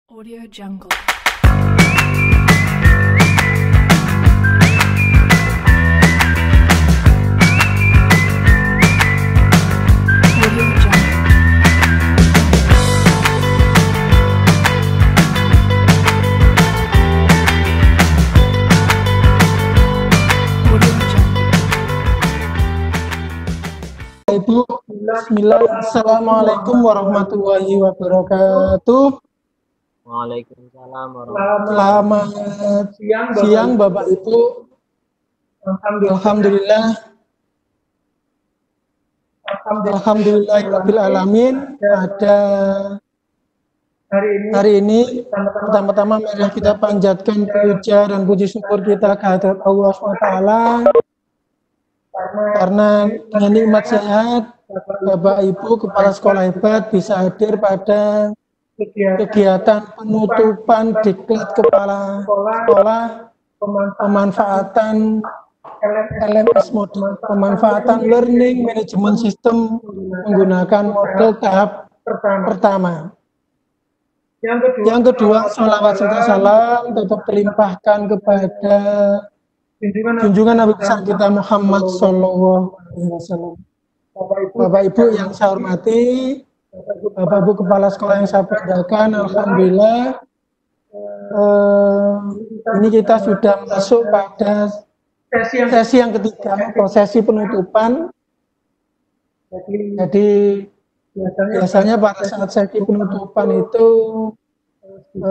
Audio Jungle. Audio Jungle. Audio Jungle. Ibu, Bismillah, Assalamualaikum warahmatullahi wabarakatuh. Waalaikumsalam warahmatullahi Selamat siang Bapak Ibu. Alhamdulillahirabbil alamin. Pada hari ini pertama-tama mari kita panjatkan puja dan puji syukur kita kehadirat Allah SWT karena dengan nikmat sehat Bapak Ibu Kepala Sekolah Hebat bisa hadir pada kegiatan penutupan diklat kepala sekolah pemanfaatan LMS model, pemanfaatan Learning Management System menggunakan model tahap pertama. Yang kedua, sholawat serta salam tetap terlimpahkan kepada junjungan Nabi besar kita Muhammad SAW. Bapak Ibu yang saya hormati, Bapak Ibu Kepala Sekolah yang saya banggakan, alhamdulillah ini kita sudah masuk pada sesi yang ketiga, prosesi penutupan. Jadi biasanya pada saat sesi penutupan itu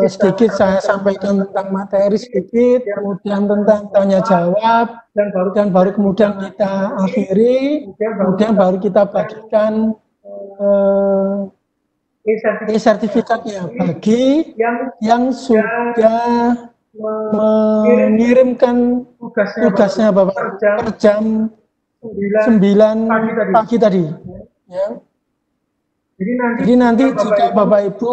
sedikit saya sampaikan tentang materi sedikit, kemudian tentang tanya jawab, dan baru kemudian kita akhiri, kemudian baru kita bagikan sertifikatnya bagi yang sudah mengirimkan tugasnya Bapak per jam 9 pagi tadi. Ya. Jadi nanti jika Bapak Ibu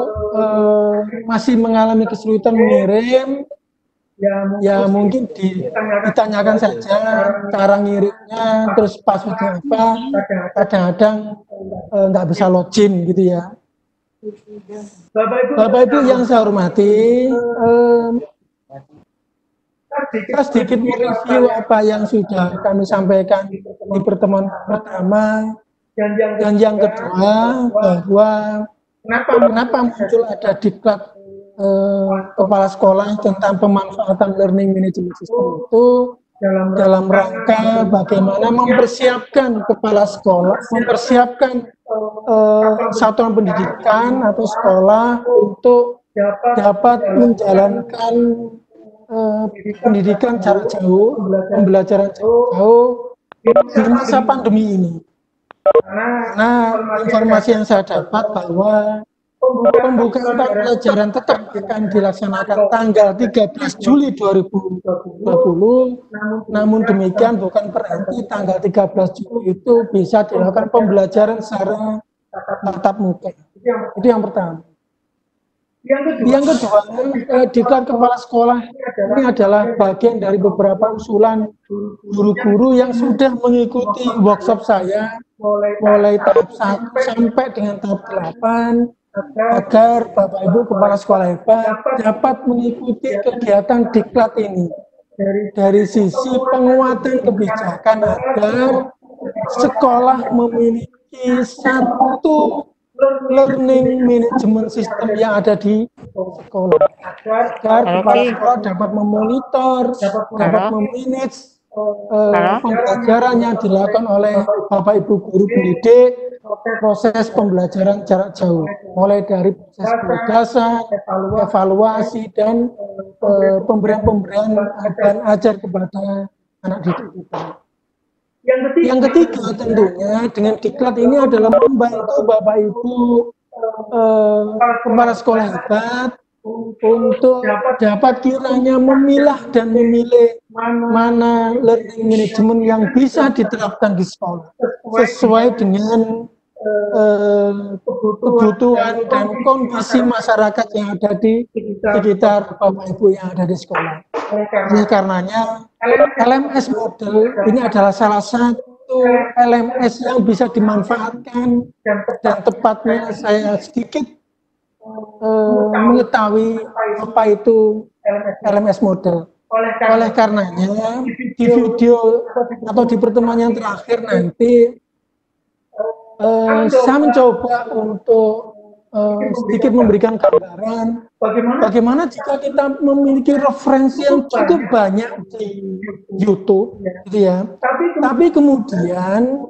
masih mengalami kesulitan mengirim, ya mungkin ditanyakan saja cara ngirimnya, terus passwordnya apa. Kadang-kadang nggak bisa login gitu ya. Bapak Ibu yang saya hormati, kita sedikit mereview apa yang sudah kami sampaikan di pertemuan pertama. Dan yang kedua, bahwa kenapa muncul ada diklat kepala sekolah tentang pemanfaatan Learning Management System itu dalam rangka bagaimana mempersiapkan kepala sekolah, mempersiapkan satuan pendidikan atau sekolah untuk dapat menjalankan pendidikan jarak jauh, pembelajaran jarak jauh di masa pandemi ini. Nah, informasi yang saya dapat bahwa pembukaan pelajaran tetap akan dilaksanakan tanggal 13 Juli 2020, namun demikian bukan berarti tanggal 13 Juli itu bisa dilakukan pembelajaran secara tatap muka. Itu yang pertama. Yang kedua, diklat kepala sekolah ini adalah bagian dari beberapa usulan guru-guru yang sudah mengikuti workshop saya mulai tahap 1 sampai dengan tahap 8 agar Bapak Ibu Kepala Sekolah Hebat dapat mengikuti kegiatan diklat ini dari sisi penguatan kebijakan agar sekolah memiliki satu learning management system yang ada di sekolah agar kepala sekolah dapat memonitor, dapat memanage pembelajaran yang dilakukan oleh Bapak Ibu guru pendidik, proses pembelajaran jarak jauh, mulai dari proses penugasan, evaluasi, dan pemberian dan ajar kepada anak didik kita. Yang ketiga tentunya dengan diklat ini adalah membantu Bapak Ibu kepala sekolah hebat untuk dapat kiranya memilah dan memilih mana learning management yang bisa diterapkan di sekolah sesuai dengan kebutuhan dan kondisi masyarakat yang ada di sekitar Bapak Ibu yang ada di sekolah. Oleh karenanya LMS model ini adalah salah satu LMS yang bisa dimanfaatkan, dan tepatnya saya sedikit mengetahui apa itu LMS model. Oleh karenanya di video atau di pertemuan yang terakhir nanti saya mencoba untuk sedikit memberikan gambaran bagaimana jika kita memiliki referensi yang cukup banyak di YouTube, gitu ya. Tapi kemudian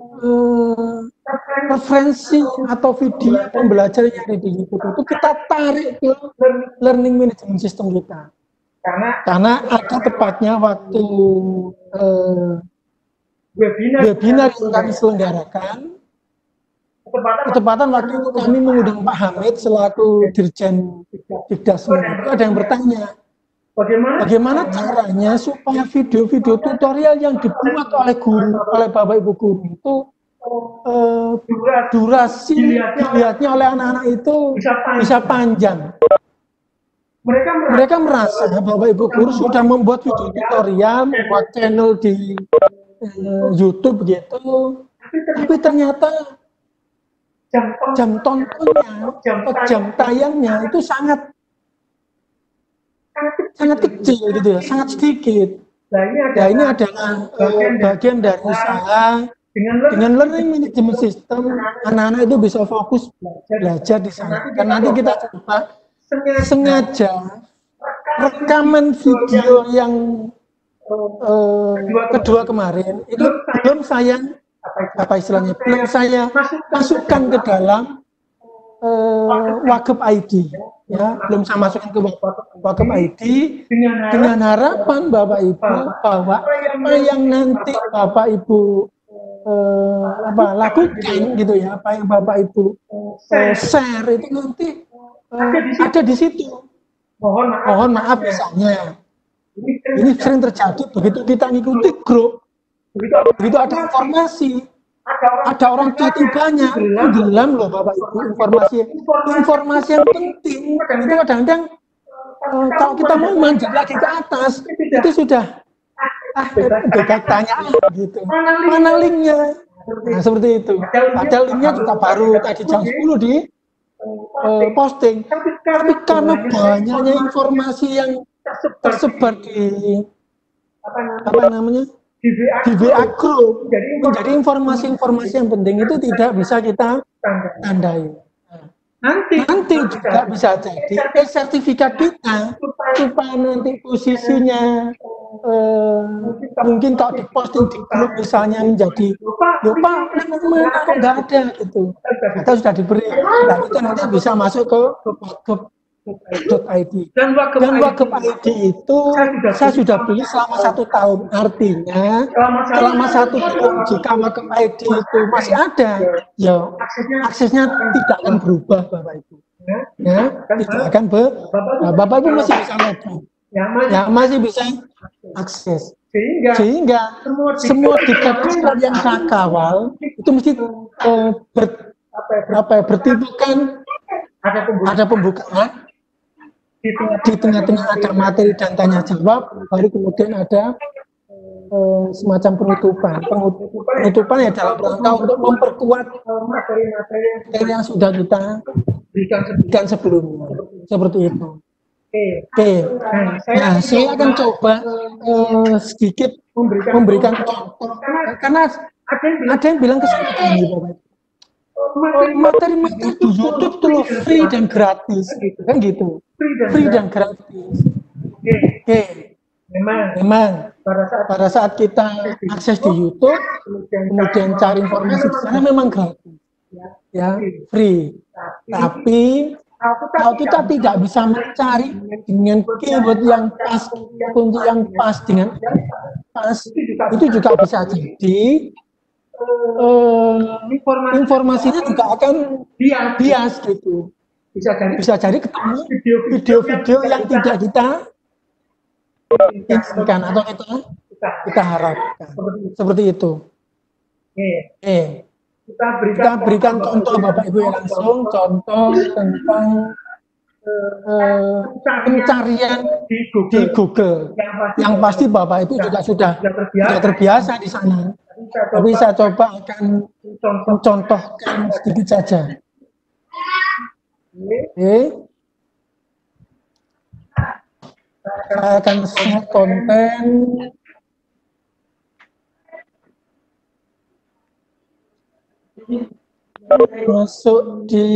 referensi atau video pembelajaran yang ada di YouTube itu kita tarik ke learning management system kita. Karena ada tepatnya waktu webinar yang kami selenggarakan, ketepatan waktu itu kami mengundang Pak Hamid selaku Dirjen Dikdasmen. Itu ada yang bertanya, bagaimana caranya supaya video-video tutorial yang dibuat oleh guru, oleh Bapak Ibu guru itu durasi dilihatnya oleh anak-anak itu bisa panjang. Mereka merasa Bapak Ibu guru sudah membuat video tutorial, membuat channel di YouTube begitu, tapi ternyata jam tontonnya atau jam tayangnya itu sangat kecil gitu ya, sangat sedikit. Nah ini adalah bagian dari usaha dengan learning management system, anak-anak itu bisa fokus belajar di sana. Dan nanti kita coba sengaja rekaman video yang kedua kemarin itu belum saya belum saya masukkan ke dalam Wagub ID, ya, belum saya masukkan ke Wagub ID dengan harapan Bapak Ibu bahwa apa yang nanti Bapak Ibu lakukan gitu ya, apa yang Bapak Ibu share itu nanti ada di situ. Mohon maaf misalnya ini sering terjadi begitu kita ngikuti grup, begitu ada informasi, ada orang chatting banyak, tenggelam loh Bapak Ibu informasi yang penting itu kadang-kadang kalau kita mau manjat lagi ke atas itu sudah tanya gitu, mana linknya, nah seperti itu. Padahal linknya juga baru tadi jam 10 di posting, tapi karena banyaknya informasi yang tersebar di di WA group, menjadi informasi-informasi yang penting itu tidak bisa kita tandai. Nanti juga bisa jadi sertifikat kita supaya nanti posisinya mungkin kalau diposting di grup misalnya menjadi lupa mana kok nggak ada gitu, atau sudah diberi, nah itu nanti bisa masuk ke Wagub.id. Dan Wagub ID itu saya sudah beli selama 1 tahun, artinya selama 1 tahun jika Wagub ID itu masih ada, ya aksesnya tidak akan berubah Bapak Ibu, ya tidak akan Bapak Ibu masih bisa login, ya masih bisa akses. Sehingga semua dikatakan yang saya kawal itu mesti bertimbulkan ada pembukaan, di tengah-tengah ada materi dan tanya jawab, baru kemudian ada semacam penutupan ya dalam rangka untuk memperkuat materi yang sudah kita berikan sebelumnya, seperti itu. Oke. Nah, saya akan coba sedikit memberikan contoh, karena ada yang bilang ke saya begini, Bapak. Materi-materi di YouTube itu loh free dan gratis, kan gitu. Free dan gratis. Oke. Memang pada saat kita akses di YouTube, kemudian cari informasi di sana memang gratis, ya free. Tapi kalau kita tidak bisa mencari dengan keyword yang pas, kunci yang pas dengan pas, itu juga bisa jadi informasinya juga akan bias gitu. Bisa jadi ketemu video-video yang tidak kita inginkan atau kita harapkan. Seperti itu. Kita berikan contoh Bapak Ibu yang langsung, contoh tentang pencarian di Google. Yang pasti Bapak Ibu juga sudah terbiasa di sana. Tapi saya coba akan mencontohkan sedikit saja. Oke. Saya akan share konten. Masuk di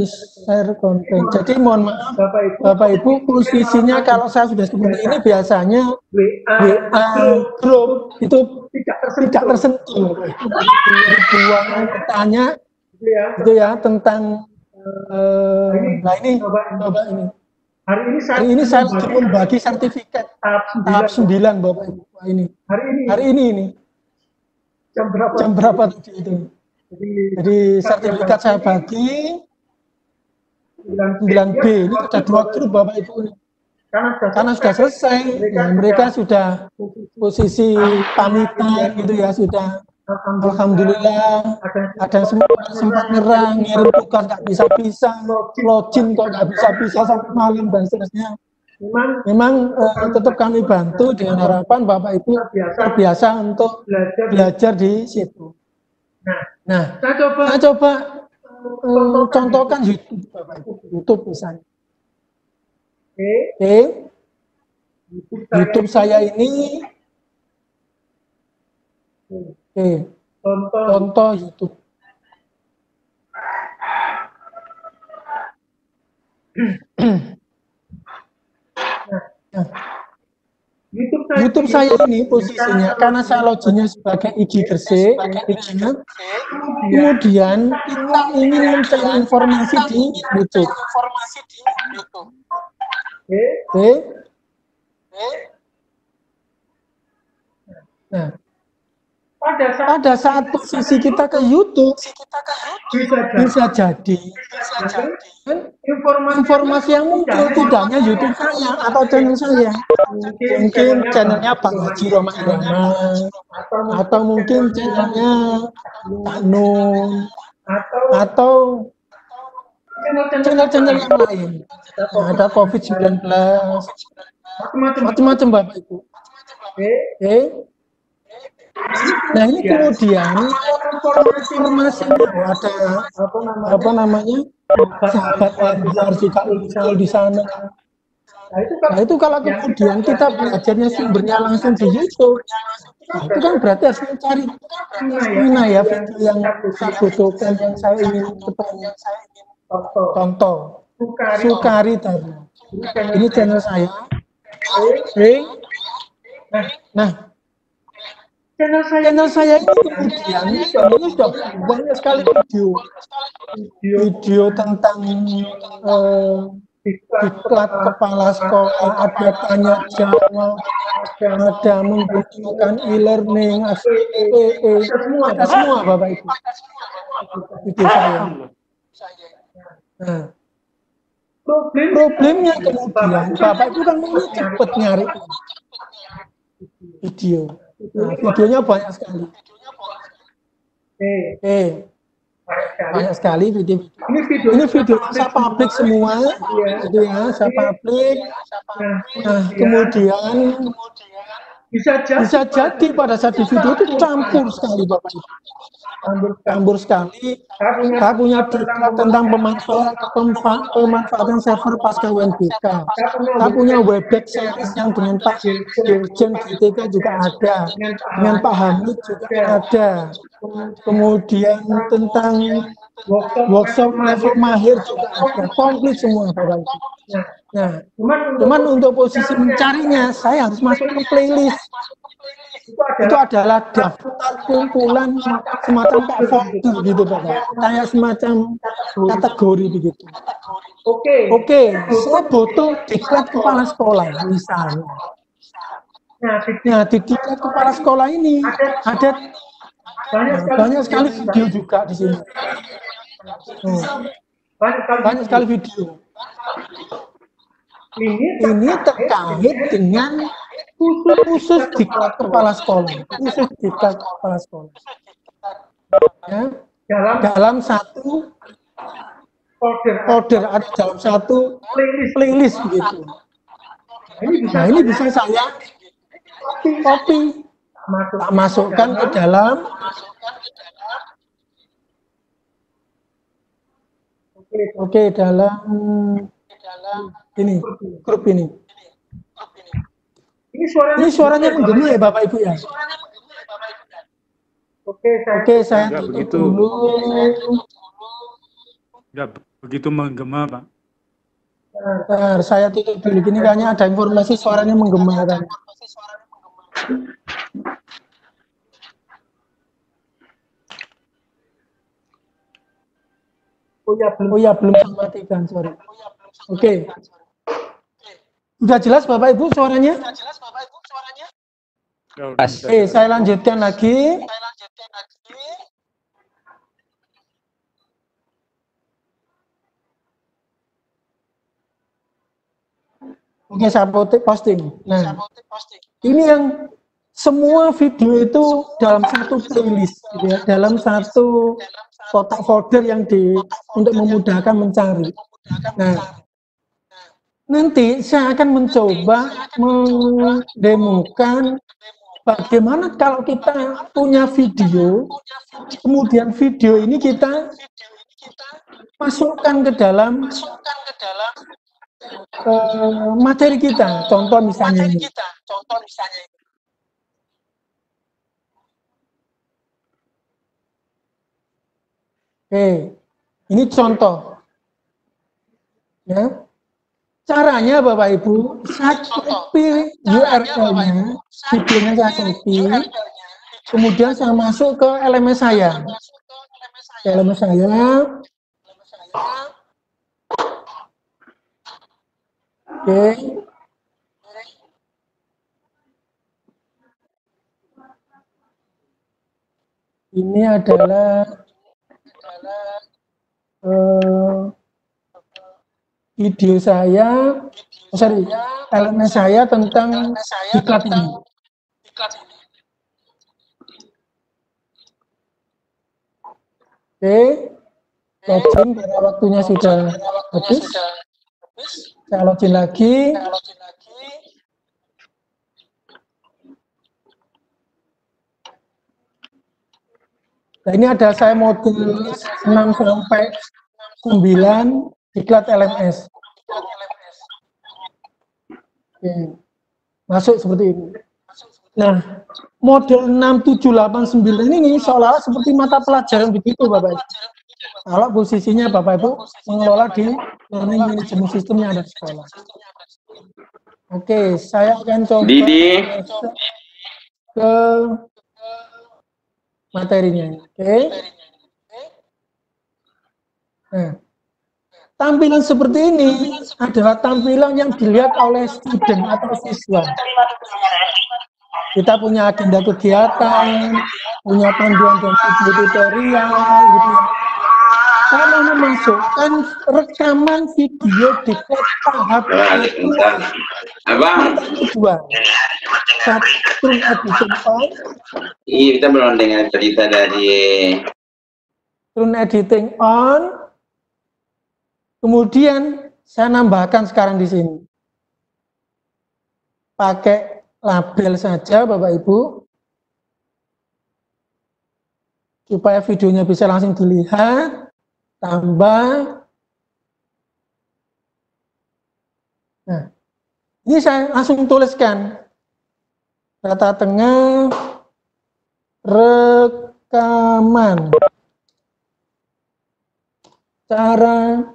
share konten. Jadi mohon maaf Bapak Ibu, posisinya kalau saya sudah seperti ini biasanya WA grup itu tidak tersentuh. Ribuan yang bertanya itu ya tentang nah ini coba ini. Hari ini saya lagi membagi sertifikat tahap 9 Bapak Ibu. Ini. Hari ini. Jam berapa tadi itu? Jadi sertifikat saya bagi 9B. Ini ada 2 grup Bapak Ibu ini. Karena sudah selesai, ya, mereka sudah posisi pamitan gitu ya, sudah alhamdulillah. Ada sempat nyerang, ngirim tugas nggak bisa, login kok nggak bisa sampai malam dan seterusnya. Memang tetap kami bantu dengan harapan Bapak Ibu terbiasa untuk belajar di situ. Nah, saya coba contohkan YouTube, Bapak Ibu. YouTube misalnya. Oke. YouTube saya ini. Oke. Contoh YouTube. Nah, YouTube saya ini posisinya karena saya loginnya sebagai IG Gresik, kemudian kita ingin mencari informasi di YouTube. Oke. Nah, pada saat posisi kita ke YouTube bisa jadi informasi yang muncul tidak hanya YouTube saya atau channel saya, mungkin channelnya Bang Haji Roma Irama atau mungkin channelnya Pak Nun atau channel-channel yang lain. Nah, ada COVID-19 macam-macam Bapak Ibu. Oke. Nah, ini kemudian informasi ada apa namanya sahabat Anwar juga muncul di sana. Nah, itu kalau kemudian kita belajarnya sumbernya langsung di YouTube, nah, itu kan berarti harus mencari mana ya video yang saya butuhkan, yang saya ingin ketemu. Contoh, Sukari tadi. Ini channel saya. Nah, channel saya ini kemudian ini sudah banyak sekali video tentang diklat kepala sekolah, ada tanya jawab, ada menggunakan e-learning, ada semua Bapak Ibu video saya. Nah, problemnya kemudian Bapak Ibu kan mau cepet nyari video. Nah, videonya banyak sekali. Banyak sekali video. Ini video saya publik semua, gitu ya, saya publik. Nah, kemudian bisa jadi pada saat di video itu campur sekali Bapak Ibu. Campur sekali. Saya punya diklat tentang pemanfaatan server pasca UNBK. Saya punya Webex series yang dengan Pak Dirjen GTK juga ada, dengan Pak Hamid juga ada. Kemudian tentang workshop level mahir juga ada, komplit semua Bapak Ibu. Nah, cuman untuk posisi mencarinya saya harus masuk ke playlist. Itu adalah daftar kumpulan semacam folder gitu Bapak, kayak semacam kategori begitu. Oke, saya butuh diklat kepala sekolah misalnya. Nah, di diklat kepala sekolah ini ada banyak sekali video juga di sini. Banyak sekali video. Ini terkait dengan khusus diklat kepala sekolah, ya, dalam satu folder, ada dalam satu playlist begitu. Nah, ini bisa saya copy, masukkan ke dalam Oke, dalam ini grup ini. Ini suaranya menggema ya Bapak Ibu ya? Oke, saya Enggak tutup begitu. dulu. Enggak begitu menggema, Pak. Bentar, saya tutup dulu. Gini kayaknya ada informasi suaranya menggema kan. Oh ya, belum saya matikan, sorry. Oke. Sudah jelas Bapak Ibu suaranya? Oke, saya lanjutkan lagi. Oke, saya posting. Nah, ini yang semua video itu dalam satu playlist, gitu ya, dalam satu kotak folder yang untuk memudahkan mencari. Nah, nanti saya akan mencoba mendemokan bagaimana kalau kita punya video, kemudian video ini kita masukkan ke dalam materi kita. Contoh misalnya ini. Oke, ini contoh. Ya. Caranya Bapak Ibu, saya copy URL-nya, videonya saya copy, kemudian saya masuk ke LMS saya. LMS saya. Oke. Ini adalah video saya, LMS saya tentang diklat ini. Oke, login karena waktunya sudah habis. Saya login lagi. Nah, ini ada saya modul 6 sampai 9 diklat LMS. Oke. Masuk seperti ini. Nah, model 6, 7, 8, 9 ini seolah-olah seperti mata pelajaran begitu Bapak Ibu. Kalau posisinya Bapak Ibu mengelola di learning management system yang ada di sekolah. Oke, saya akan coba ke materinya. Oke. Nah, tampilan seperti ini adalah tampilan yang dilihat oleh student atau siswa. Kita punya agenda kegiatan, punya panduan dan video tutorial, gitu ya. Saya mau memasukkan rekaman video di tahap kedua. Satu editing on. Iya, kita belum dengar cerita dari Turun editing on. Kemudian saya nambahkan sekarang di sini. Pakai label saja Bapak Ibu. Supaya videonya bisa langsung dilihat. Tambah. Nah, ini saya langsung tuliskan. Data tengah rekaman. Cara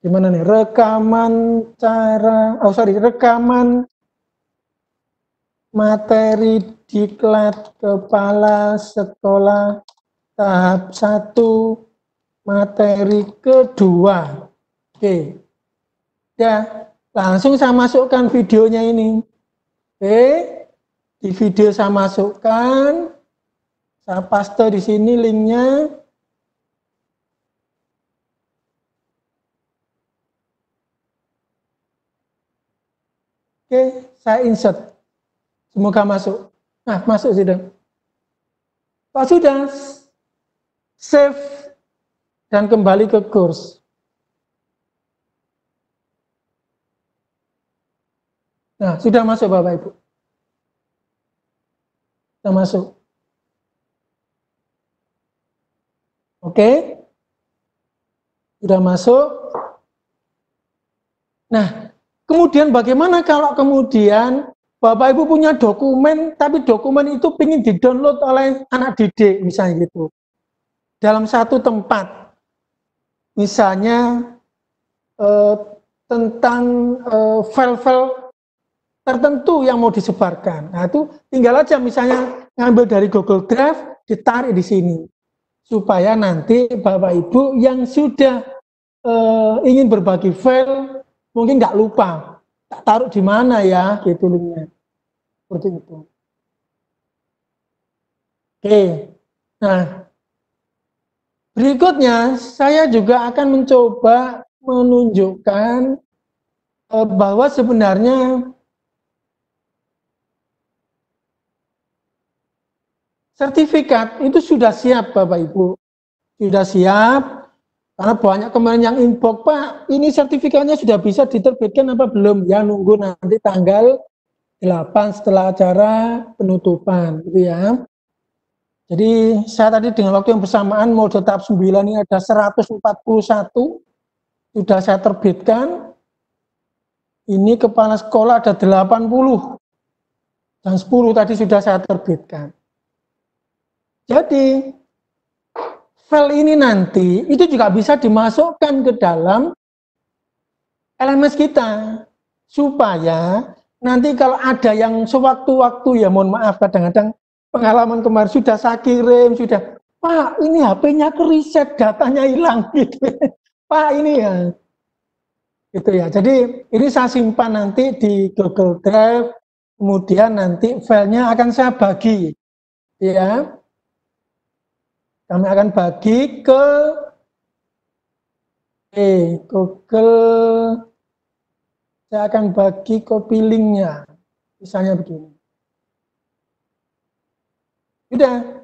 gimana nih? Rekaman rekaman materi diklat kepala sekolah tahap 1 materi kedua. Oke. Ya, langsung saya masukkan videonya ini. Oke. Di video saya masukkan, saya paste di sini linknya. Oke, saya insert. Semoga masuk. Nah, masuk sudah. Kalau sudah, save dan kembali ke kurs. Nah, sudah masuk Bapak Ibu. Sudah masuk. Oke. Sudah masuk. Nah, kemudian bagaimana kalau kemudian Bapak Ibu punya dokumen, tapi dokumen itu ingin di-download oleh anak didik, misalnya gitu. Dalam satu tempat. Misalnya tentang file-file tertentu yang mau disebarkan. Nah, itu tinggal aja misalnya ngambil dari Google Drive, ditarik di sini. Supaya nanti Bapak Ibu yang sudah ingin berbagi file, mungkin nggak lupa. Tak taruh di mana ya, gitu linknya. Seperti itu. Oke. Nah, berikutnya saya juga akan mencoba menunjukkan bahwa sebenarnya sertifikat itu sudah siap Bapak Ibu. Sudah siap, karena banyak kemarin yang inbox, Pak, ini sertifikatnya sudah bisa diterbitkan apa belum? Ya nunggu nanti tanggal 8 setelah acara penutupan, gitu ya. Jadi saya tadi dengan waktu yang bersamaan modul tahap 9 ini ada 141, sudah saya terbitkan. Ini kepala sekolah ada 80, dan 10 tadi sudah saya terbitkan. Jadi file ini nanti itu juga bisa dimasukkan ke dalam LMS kita, supaya nanti kalau ada yang sewaktu-waktu, ya mohon maaf, kadang-kadang pengalaman kemarin sudah saya kirim, sudah, Pak ini HP-nya keriset, datanya hilang, gitu. Pak ini ya, gitu ya. Jadi ini saya simpan nanti di Google Drive, kemudian nanti filenya akan saya bagi, ya. Kami akan bagi ke Google, saya akan bagi copy linknya, misalnya begini. Sudah.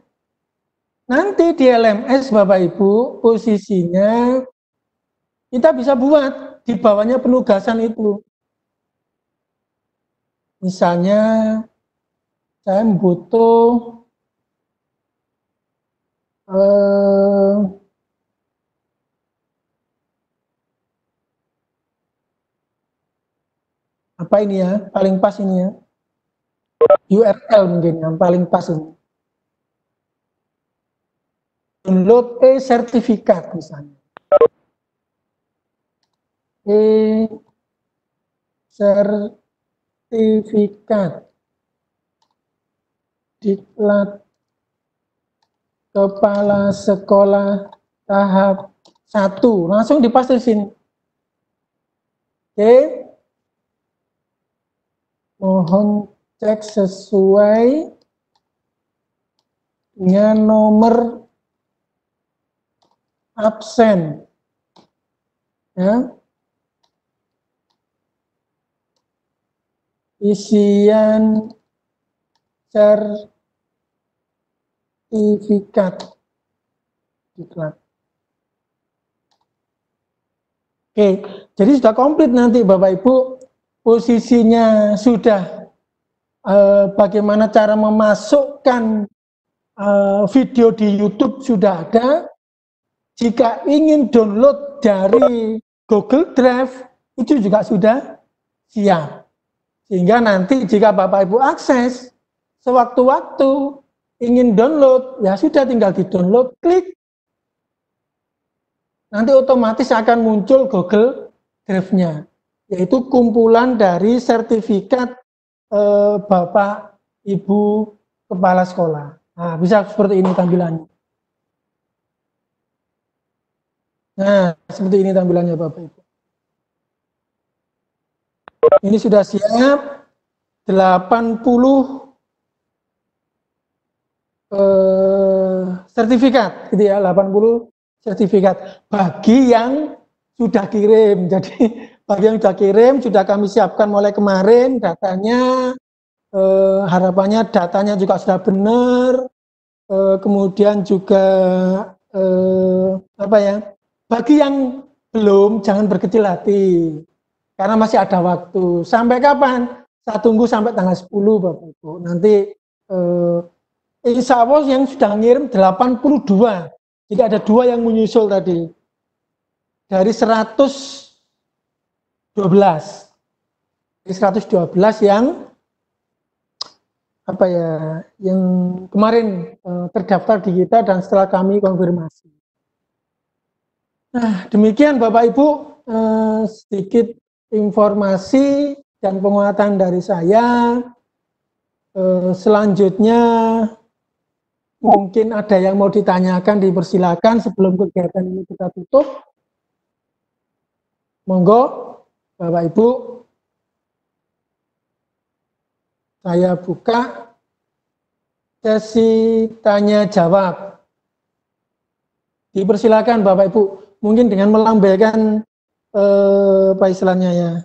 Nanti di LMS Bapak Ibu posisinya kita bisa buat di bawahnya penugasan itu. Misalnya saya butuh apa ini ya, paling pas ini ya, URL mungkin yang paling pas ini. Download sertifikat misalnya. Sertifikat diklat kepala sekolah tahap 1, langsung dipaste di sini. Oke. Mohon cek sesuai dengan nomor absen. Ya. Isian sertifikat diklat. Oke, jadi sudah komplit nanti Bapak Ibu, posisinya sudah bagaimana cara memasukkan video di YouTube sudah ada. Jika ingin download dari Google Drive itu juga sudah siap. Sehingga nanti jika Bapak Ibu akses sewaktu-waktu ingin download, ya sudah tinggal di-download, klik. Nanti otomatis akan muncul Google Drive-nya, yaitu kumpulan dari sertifikat Bapak Ibu kepala sekolah. Nah, bisa seperti ini tampilannya. Nah, seperti ini tampilannya Bapak Ibu. Ini sudah siap 80 sertifikat, gitu ya, 80 sertifikat bagi yang sudah kirim. Jadi bagi yang sudah kirim sudah kami siapkan mulai kemarin datanya, harapannya datanya juga sudah benar, kemudian juga apa ya? Bagi yang belum, jangan berkecil hati, karena masih ada waktu. Sampai kapan? Saya tunggu sampai tanggal 10, Bapak Ibu. Nanti insya Allah yang sudah ngirim 82. Jadi ada 2 yang menyusul tadi. dari 112. Dari 112 yang apa ya, yang kemarin terdaftar di kita dan setelah kami konfirmasi. Nah, demikian Bapak Ibu, sedikit informasi dan penguatan dari saya. Selanjutnya mungkin ada yang mau ditanyakan, dipersilakan sebelum kegiatan ini kita tutup. Monggo Bapak Ibu, saya buka sesi tanya jawab. Dipersilakan Bapak Ibu, mungkin dengan melambaikan apa istilahnya ya,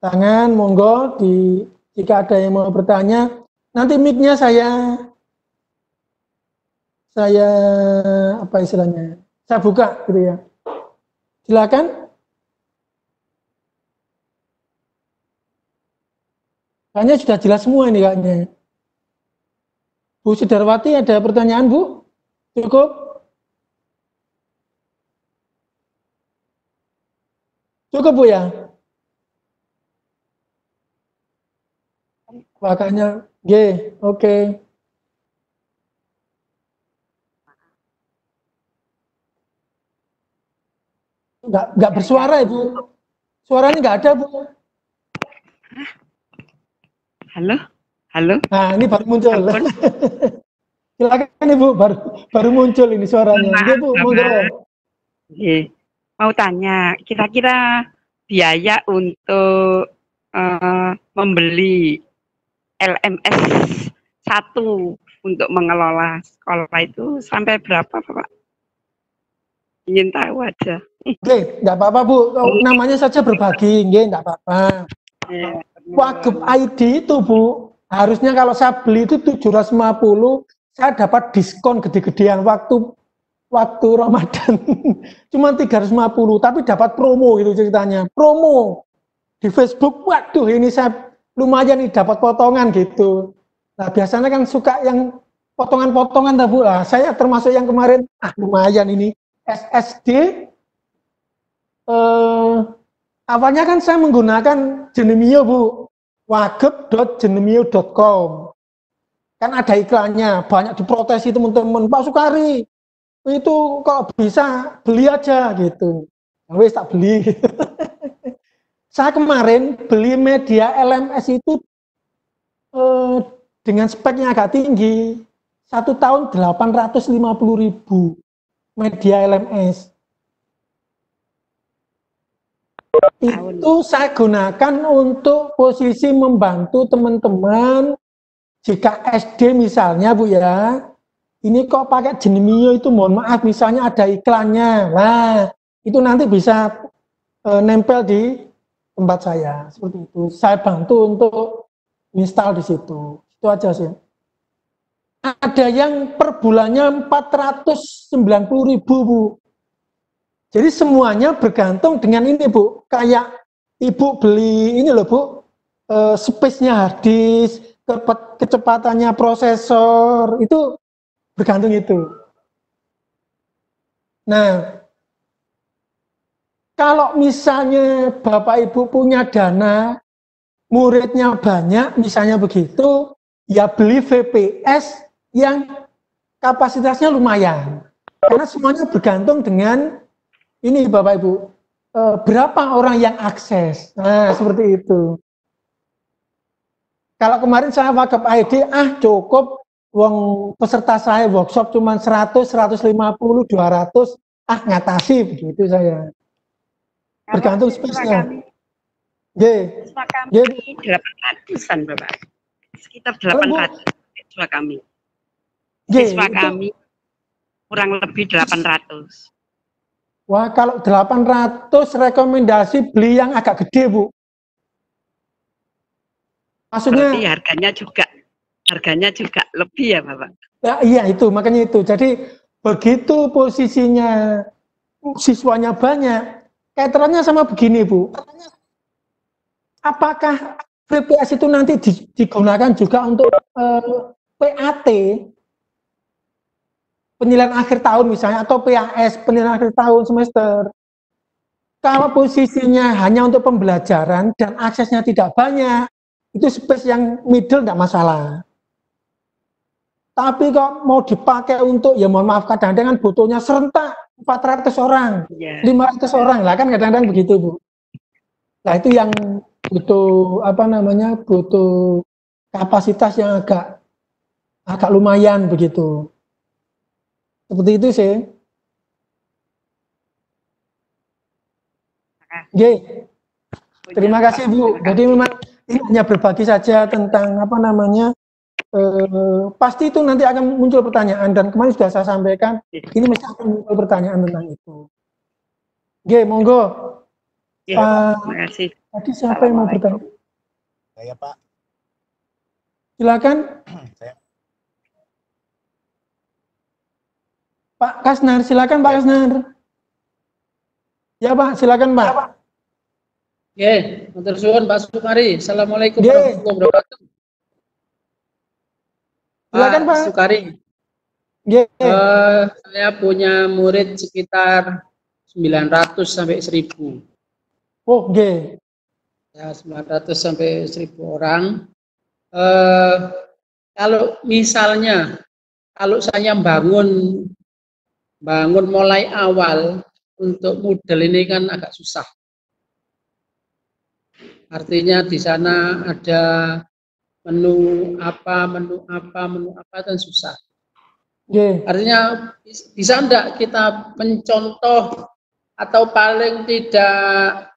tangan, monggo. Jika ada yang mau bertanya, nanti mic-nya saya apa istilahnya, saya buka gitu ya. Silakan. Kayaknya sudah jelas semua ini kayaknya. Bu Sidarwati, ada pertanyaan Bu? Cukup? Cukup Bu ya? Makanya, oke. Nggak bersuara Ibu. Suaranya nggak ada Bu. Halo, halo. Nah, ini baru muncul. Silakan Ibu, baru muncul ini suaranya. Oke Bu, monggo. Mau tanya, kira-kira biaya untuk membeli LMS 1 untuk mengelola sekolah itu sampai berapa, Bapak? Ingin tahu aja. Oke, nggak apa-apa Bu. Namanya saja berbagi, nggak apa-apa. Wagub ID itu Bu, harusnya kalau saya beli itu 750, saya dapat diskon gede-gedean waktu Ramadan. Cuma 350, tapi dapat promo gitu ceritanya. Promo di Facebook, waduh ini saya lumayan nih dapat potongan gitu. Nah biasanya kan suka yang potongan-potongan Bu. Lah saya termasuk yang kemarin, lumayan ini SSD. Awalnya kan saya menggunakan Genemio Bu, wagub.genemio.com. Kan ada iklannya, banyak diprotesi teman-teman. Pak Sukari, itu kalau bisa beli aja gitu. Wes tak beli. Saya kemarin beli media LMS itu dengan speknya agak tinggi. 1 tahun 850.000 media LMS. Itu saya gunakan untuk posisi membantu teman-teman jika SD misalnya Bu ya, ini kok pakai Genemio itu mohon maaf misalnya ada iklannya, nah itu nanti bisa nempel di tempat saya seperti itu. Saya bantu untuk install di situ. Itu aja sih. Ada yang per bulannya 490.000 Bu. Jadi semuanya bergantung dengan ini Bu. Kayak Ibu beli ini loh Bu, space-nya hard disk, kecepatannya prosesor, itu bergantung itu. Nah, kalau misalnya Bapak Ibu punya dana, muridnya banyak, misalnya begitu, ya beli VPS yang kapasitasnya lumayan. Karena semuanya bergantung dengan ini Bapak Ibu, berapa orang yang akses. Nah, seperti itu. Kalau kemarin saya Wagub ID, cukup, wong peserta saya workshop cuma 100, 150, 200, ngatasi begitu saya. Bergantung space-nya. Siswa kami 800-an Bapak. Sekitar 800 siswa kami. Siswa kami kurang lebih 800. Wah, kalau 800 rekomendasi beli yang agak gede, Bu. Maksudnya berarti harganya juga lebih ya, Bapak? Ya, iya itu, makanya itu. Jadi begitu posisinya siswanya banyak, kaitannya sama begini, Bu. Apakah VPS itu nanti digunakan juga untuk PAT? penilaian akhir tahun misalnya, atau PAS, penilaian akhir tahun semester. Kalau posisinya hanya untuk pembelajaran dan aksesnya tidak banyak, itu space yang middle tidak masalah. Tapi kok mau dipakai untuk, ya mohon maaf, kadang-kadang kan butuhnya serentak 400 orang, 500 orang, lah kan kadang-kadang begitu, Bu. Nah itu yang butuh butuh kapasitas yang agak lumayan begitu. Seperti itu sih. Terima kasih Bu. Jadi memang ini hanya berbagi saja tentang pasti itu nanti akan muncul pertanyaan, dan kemarin sudah saya sampaikan ini mesti akan muncul pertanyaan tentang itu. Monggo. Terima kasih. Tadi siapa yang mau bertanya? Saya Pak. Silakan. Pak Kasnar, silakan Pak Kasnar. Ya Pak, silakan Pak. Matur suwun Pak Sukari. Assalamualaikum warahmatullahi wabarakatuh. Silakan Pak Sukari. Saya punya murid sekitar 900 sampai 1000. Oh, Ya, 900 sampai 1000 orang. Kalau misalnya saya bangun mulai awal untuk model ini kan agak susah. Artinya di sana ada menu apa dan susah. Artinya bisa enggak kita mencontoh atau paling tidak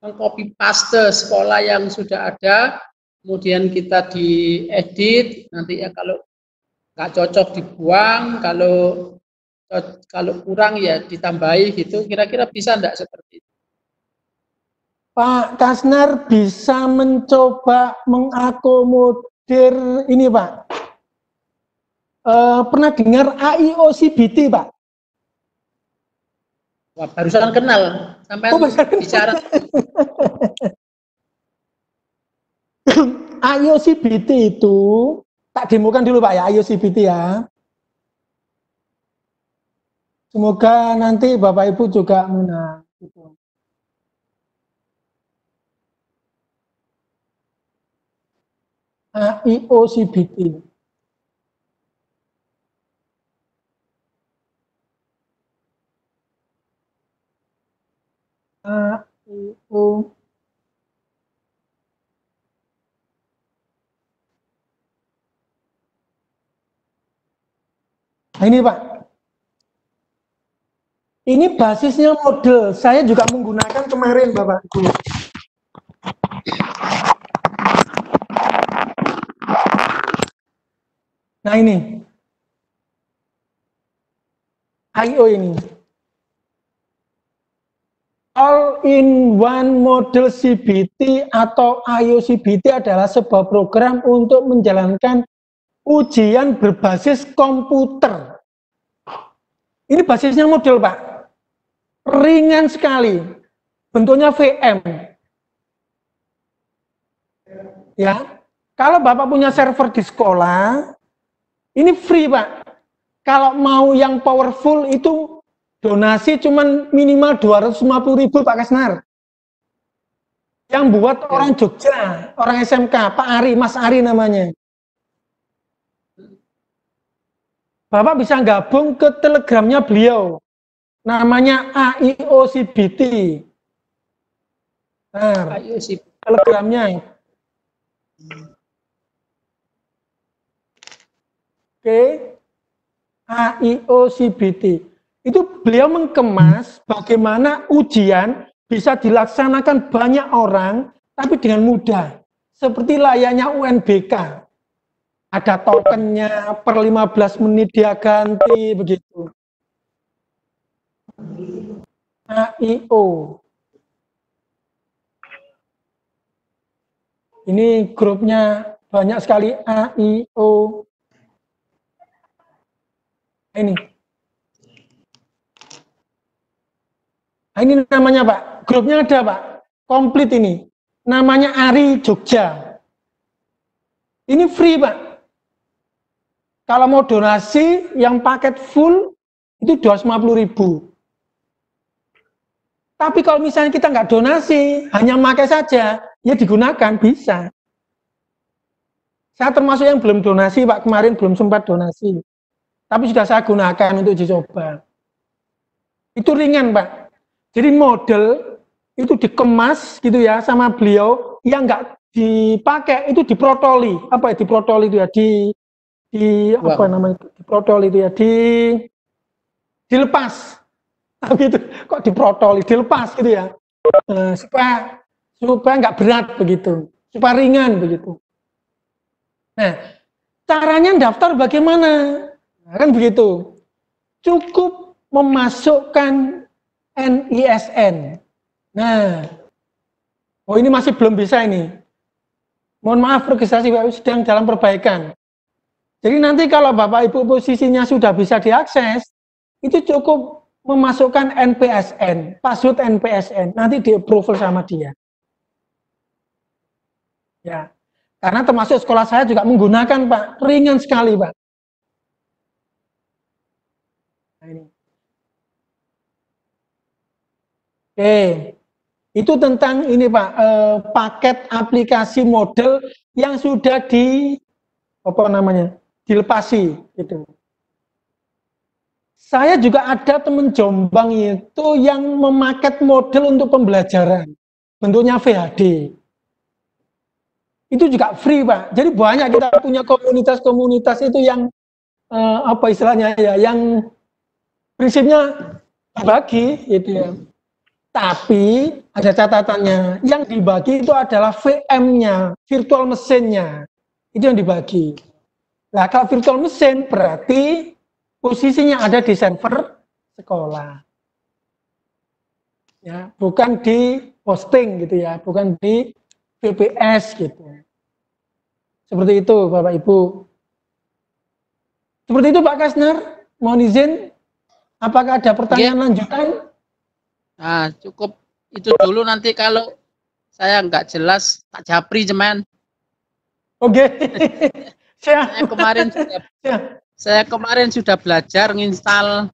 mengcopy paste sekolah yang sudah ada, kemudian kita diedit, nanti ya kalau nggak cocok dibuang, kalau kurang ya ditambahi gitu, kira-kira bisa enggak seperti itu? Pak Kasnar bisa mencoba mengakomodir ini Pak. Pernah dengar AIOCBT Pak? Wah, barusan kenal sampai bicara. AIOCBT itu tak demokan dulu Pak ya, AIOCBT ya. Semoga nanti Bapak Ibu juga menang. Gitu. AIOCBT. AIO. Nah, ini Pak. Ini basisnya model. Saya juga menggunakan kemarin Bapak Ibu. Nah ini, AIO ini, All-in-One Model CBT atau AIO CBT adalah sebuah program untuk menjalankan ujian berbasis komputer. Ini basisnya model Pak, ringan sekali, bentuknya VM. Ya, kalau Bapak punya server di sekolah, ini free Pak. Kalau mau yang powerful itu donasi cuman minimal 250.000 Pak Kasnar. Yang buat orang Jogja, orang SMK, Pak Ari, Mas Ari namanya. Bapak bisa gabung ke telegramnya beliau. Namanya AIOCBT. Nah, telegramnya. Oke, AIOCBT. Itu beliau mengemas bagaimana ujian bisa dilaksanakan banyak orang, tapi dengan mudah. Seperti layaknya UNBK. Ada tokennya, per 15 menit dia ganti, begitu. AIO. Ini grupnya banyak sekali AIO. Ini. Nah, ini namanya Pak. Grupnya ada Pak. Komplit ini. Namanya Ari Jogja. Ini free Pak. Kalau mau donasi yang paket full itu 250.000. Tapi kalau misalnya kita nggak donasi, hanya pakai saja, ya digunakan bisa. Saya termasuk yang belum donasi, Pak, kemarin belum sempat donasi. Tapi sudah saya gunakan untuk dicoba. Itu ringan, Pak. Jadi model itu dikemas gitu ya sama beliau, yang nggak dipakai itu diprotoli. Apa ya diprotoli itu ya? Apa namanya? Diprotoli itu ya? Dilepas. Tapi itu kok diprotoli, dilepas gitu ya. Supaya nggak berat begitu. Supaya ringan begitu. Nah, caranya daftar bagaimana? Nah, kan begitu. Cukup memasukkan NISN. Nah, oh ini masih belum bisa ini. Mohon maaf, registrasi sedang dalam perbaikan. Jadi nanti kalau Bapak Ibu posisinya sudah bisa diakses, itu cukup memasukkan NPSN, password NPSN, nanti di-approval sama dia. Ya. Karena termasuk sekolah saya juga menggunakan, Pak. Ringan sekali, Pak. Nah, ini. Oke. Itu tentang ini, Pak. Paket aplikasi model yang sudah dilepasi. Gitu. Saya juga ada teman Jombang itu yang memaket model untuk pembelajaran. Bentuknya VHD. Itu juga free, Pak. Jadi banyak kita punya komunitas-komunitas itu yang apa istilahnya ya, yang prinsipnya bagi gitu ya. Tapi ada catatannya, yang dibagi itu adalah VM-nya, virtual mesinnya. Itu yang dibagi. Nah, kalau virtual mesin berarti posisinya ada di server sekolah. Ya, bukan di hosting gitu ya, bukan di VPS gitu. Seperti itu Bapak Ibu. Seperti itu Pak Kasner. Mohon izin. Apakah ada pertanyaan lanjutan? Nah, cukup itu dulu, nanti kalau saya nggak jelas tak japri jeman. Oke. Saya kemarin sudah belajar nginstal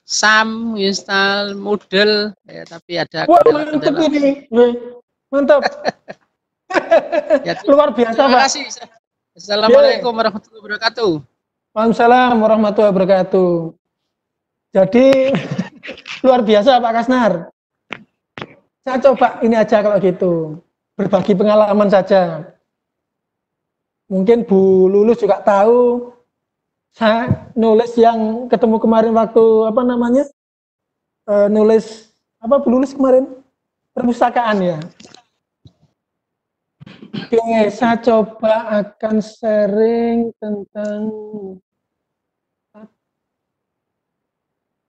SAM, nginstal Moodle, ya, tapi ada mantap ini. Mantap. Ya, luar biasa, terima Pak. kasih. Assalamualaikum warahmatullahi wabarakatuh. Waalaikumsalam warahmatullahi wabarakatuh. Jadi luar biasa Pak Kasnar. Saya coba ini aja kalau gitu, berbagi pengalaman saja. Mungkin Bu Lulus juga tahu, saya nulis yang ketemu kemarin waktu apa namanya, nulis apa Bu Lulus kemarin, perpustakaan ya. Oke, saya coba akan sharing tentang,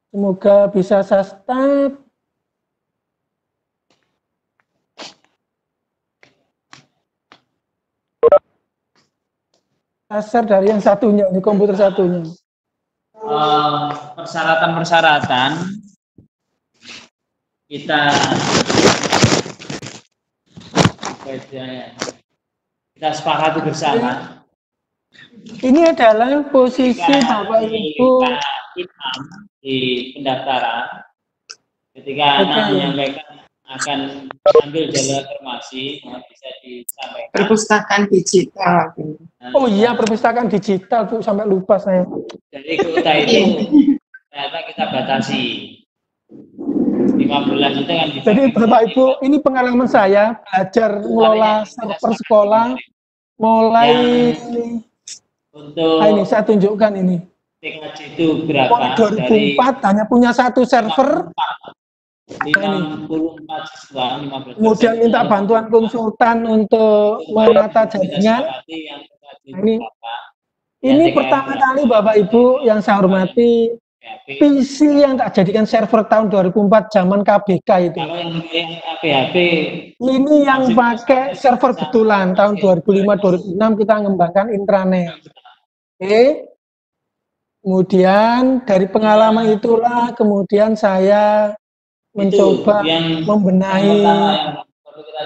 semoga bisa saya start. Saya share dari yang satunya, ini komputer satunya. Persyaratan-persyaratan kita sepakati bersama. Ini adalah posisi Bapak Ibu di pendaftaran. Ketika anak menyampaikan akan ambil jalur informasi, bisa disampaikan. Perpustakaan digital. Oh iya, perpustakaan digital Bu, sampai lupa saya. Dari kuota itu ternyata kita batasi 15 itu kan. Jadi Bapak Ibu, ini pengalaman saya belajar mengelola server sekolah mulai untuk ini saya tunjukkan ini. TKJ itu berapa? 2004 hanya punya satu server. 54 siswa, 15. Kemudian minta bantuan konsultan untuk menata jaringan. Ini pertama kali Bapak Ibu yang saya hormati, PC yang tak jadikan server tahun 2004 zaman KBK itu. Kalau yang PHP ini yang pakai server betulan tahun 2005-2006 kita mengembangkan intranet. Oke. Kemudian dari pengalaman itulah kemudian saya mencoba membenahi.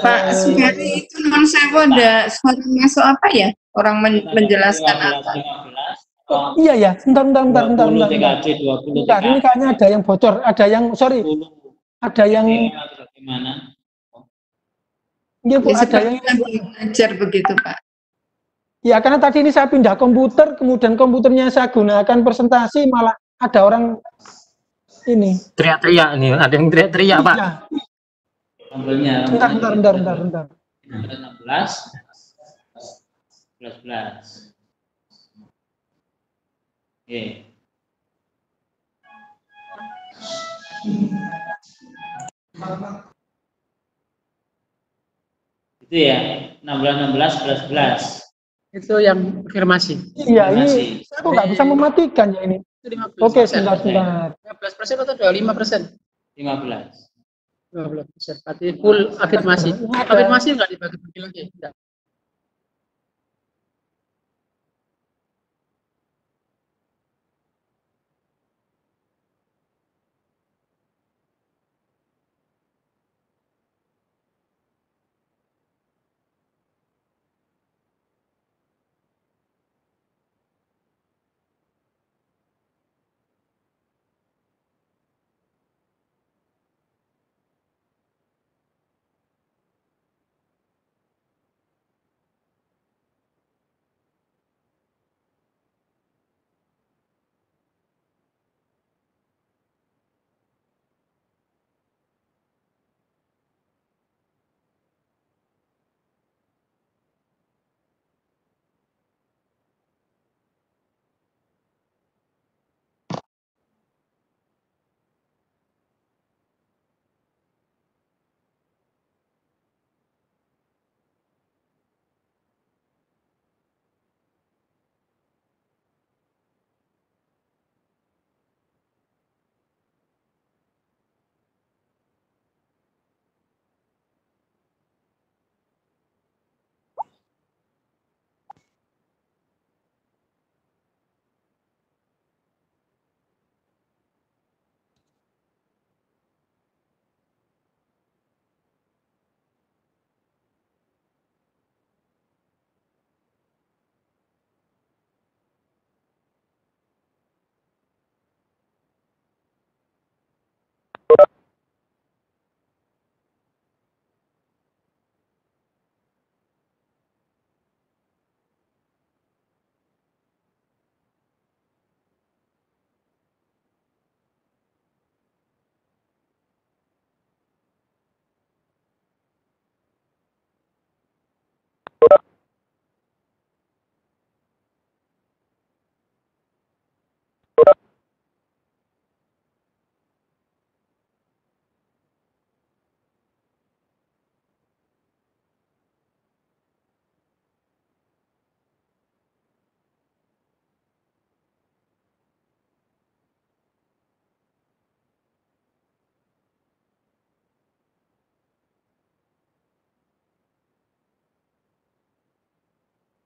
Pak Sugari, itu non sewa ada suara masuk apa ya? Orang menjelaskan apa? Iya ya, bentar. 20 TKJ, 20 Bentar, ini TKJ. kayaknya ada yang bocor, ada yang, sorry, 10. ada yang, Bagaimana? iya Bu, ada yang, belajar begitu Pak. ya karena tadi ini saya pindah komputer, kemudian komputernya saya gunakan presentasi, malah ada orang ini. Teriak-teriak nih, ada yang teriak-teriak Pak. Ya, Sampelnya. bentar. 16, 11. Oke. Itu ya, 16, 11. Itu yang afirmasi. Iya, ini Masih. saya kok nggak bisa mematikan ya ini. Itu 15%. Oke, sebentar. 15% atau 25%? 15. 15%. Berarti full afirmasi. Afirmasi nggak dibagi-bagi lagi? Tidak.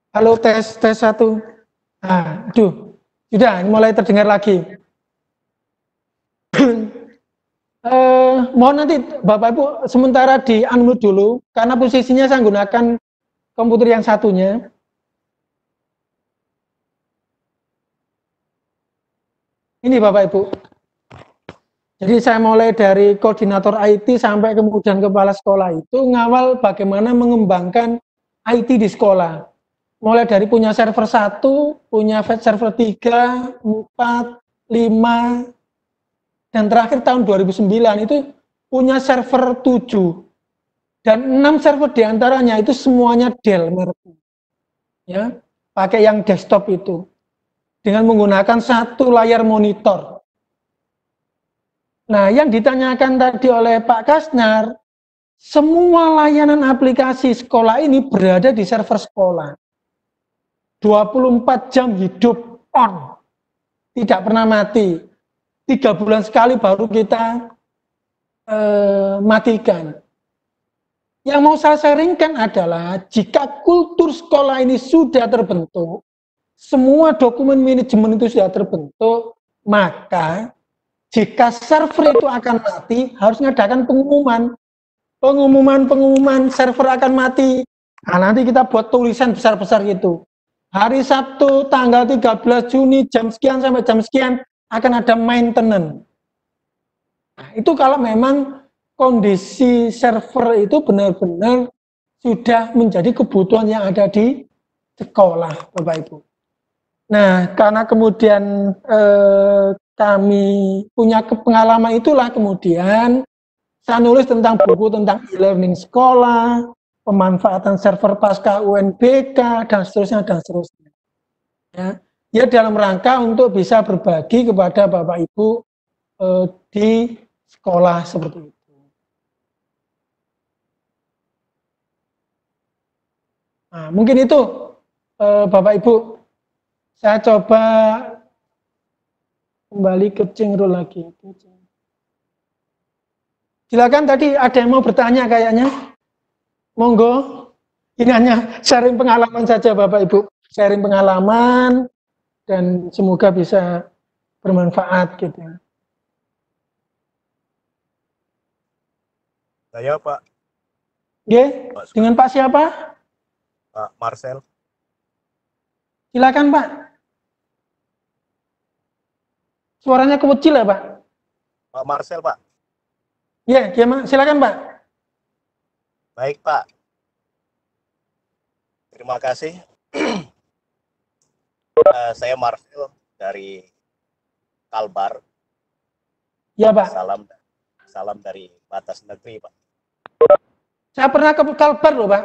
Halo, tes 1. Nah, sudah mulai terdengar lagi. Mohon nanti Bapak Ibu sementara di unmute dulu, karena posisinya saya menggunakan komputer yang satunya. Ini Bapak Ibu. Jadi saya mulai dari koordinator IT sampai kemudian kepala sekolah itu ngawal bagaimana mengembangkan IT di sekolah. Mulai dari punya server 1, punya server 3, 4, 5, dan terakhir tahun 2009 itu punya server 7. Dan 6 server diantaranya itu semuanya Dell mereknya. Ya, pakai yang desktop itu. Dengan menggunakan 1 layar monitor. Nah, yang ditanyakan tadi oleh Pak Kasnar, semua layanan aplikasi sekolah ini berada di server sekolah. 24 jam hidup on, tidak pernah mati. 3 bulan sekali baru kita matikan. Yang mau saya sharingkan adalah jika kultur sekolah ini sudah terbentuk, semua dokumen manajemen itu sudah terbentuk, maka jika server itu akan mati, harus mengadakan pengumuman server akan mati. Nah, nanti kita buat tulisan besar-besar gitu. hari Sabtu tanggal 13 Juni jam sekian sampai jam sekian akan ada maintenance. Nah, itu kalau memang kondisi server itu benar-benar sudah menjadi kebutuhan yang ada di sekolah, Bapak Ibu. Nah, karena kemudian kami punya pengalaman itulah kemudian saya nulis tentang buku tentang e-learning sekolah, pemanfaatan server pasca UNBK, dan seterusnya, dan seterusnya. Ya dalam rangka untuk bisa berbagi kepada Bapak Ibu di sekolah seperti itu. Nah, mungkin itu Bapak Ibu. Saya coba kembali ke Cingru lagi. Silakan, tadi ada yang mau bertanya kayaknya. Monggo. Ini hanya sharing pengalaman saja Bapak Ibu. Sharing pengalaman dan semoga bisa bermanfaat gitu. Saya Pak. Oke, dengan Pak siapa? Pak Marcel. Silakan Pak. Suaranya kecil ya Pak? Pak Marcel Pak. Ya, silakan Pak. Baik Pak. Terima kasih. Saya Marcel dari Kalbar. Ya Pak. Salam dari Batas Negeri Pak. Saya pernah ke Kalbar loh Pak.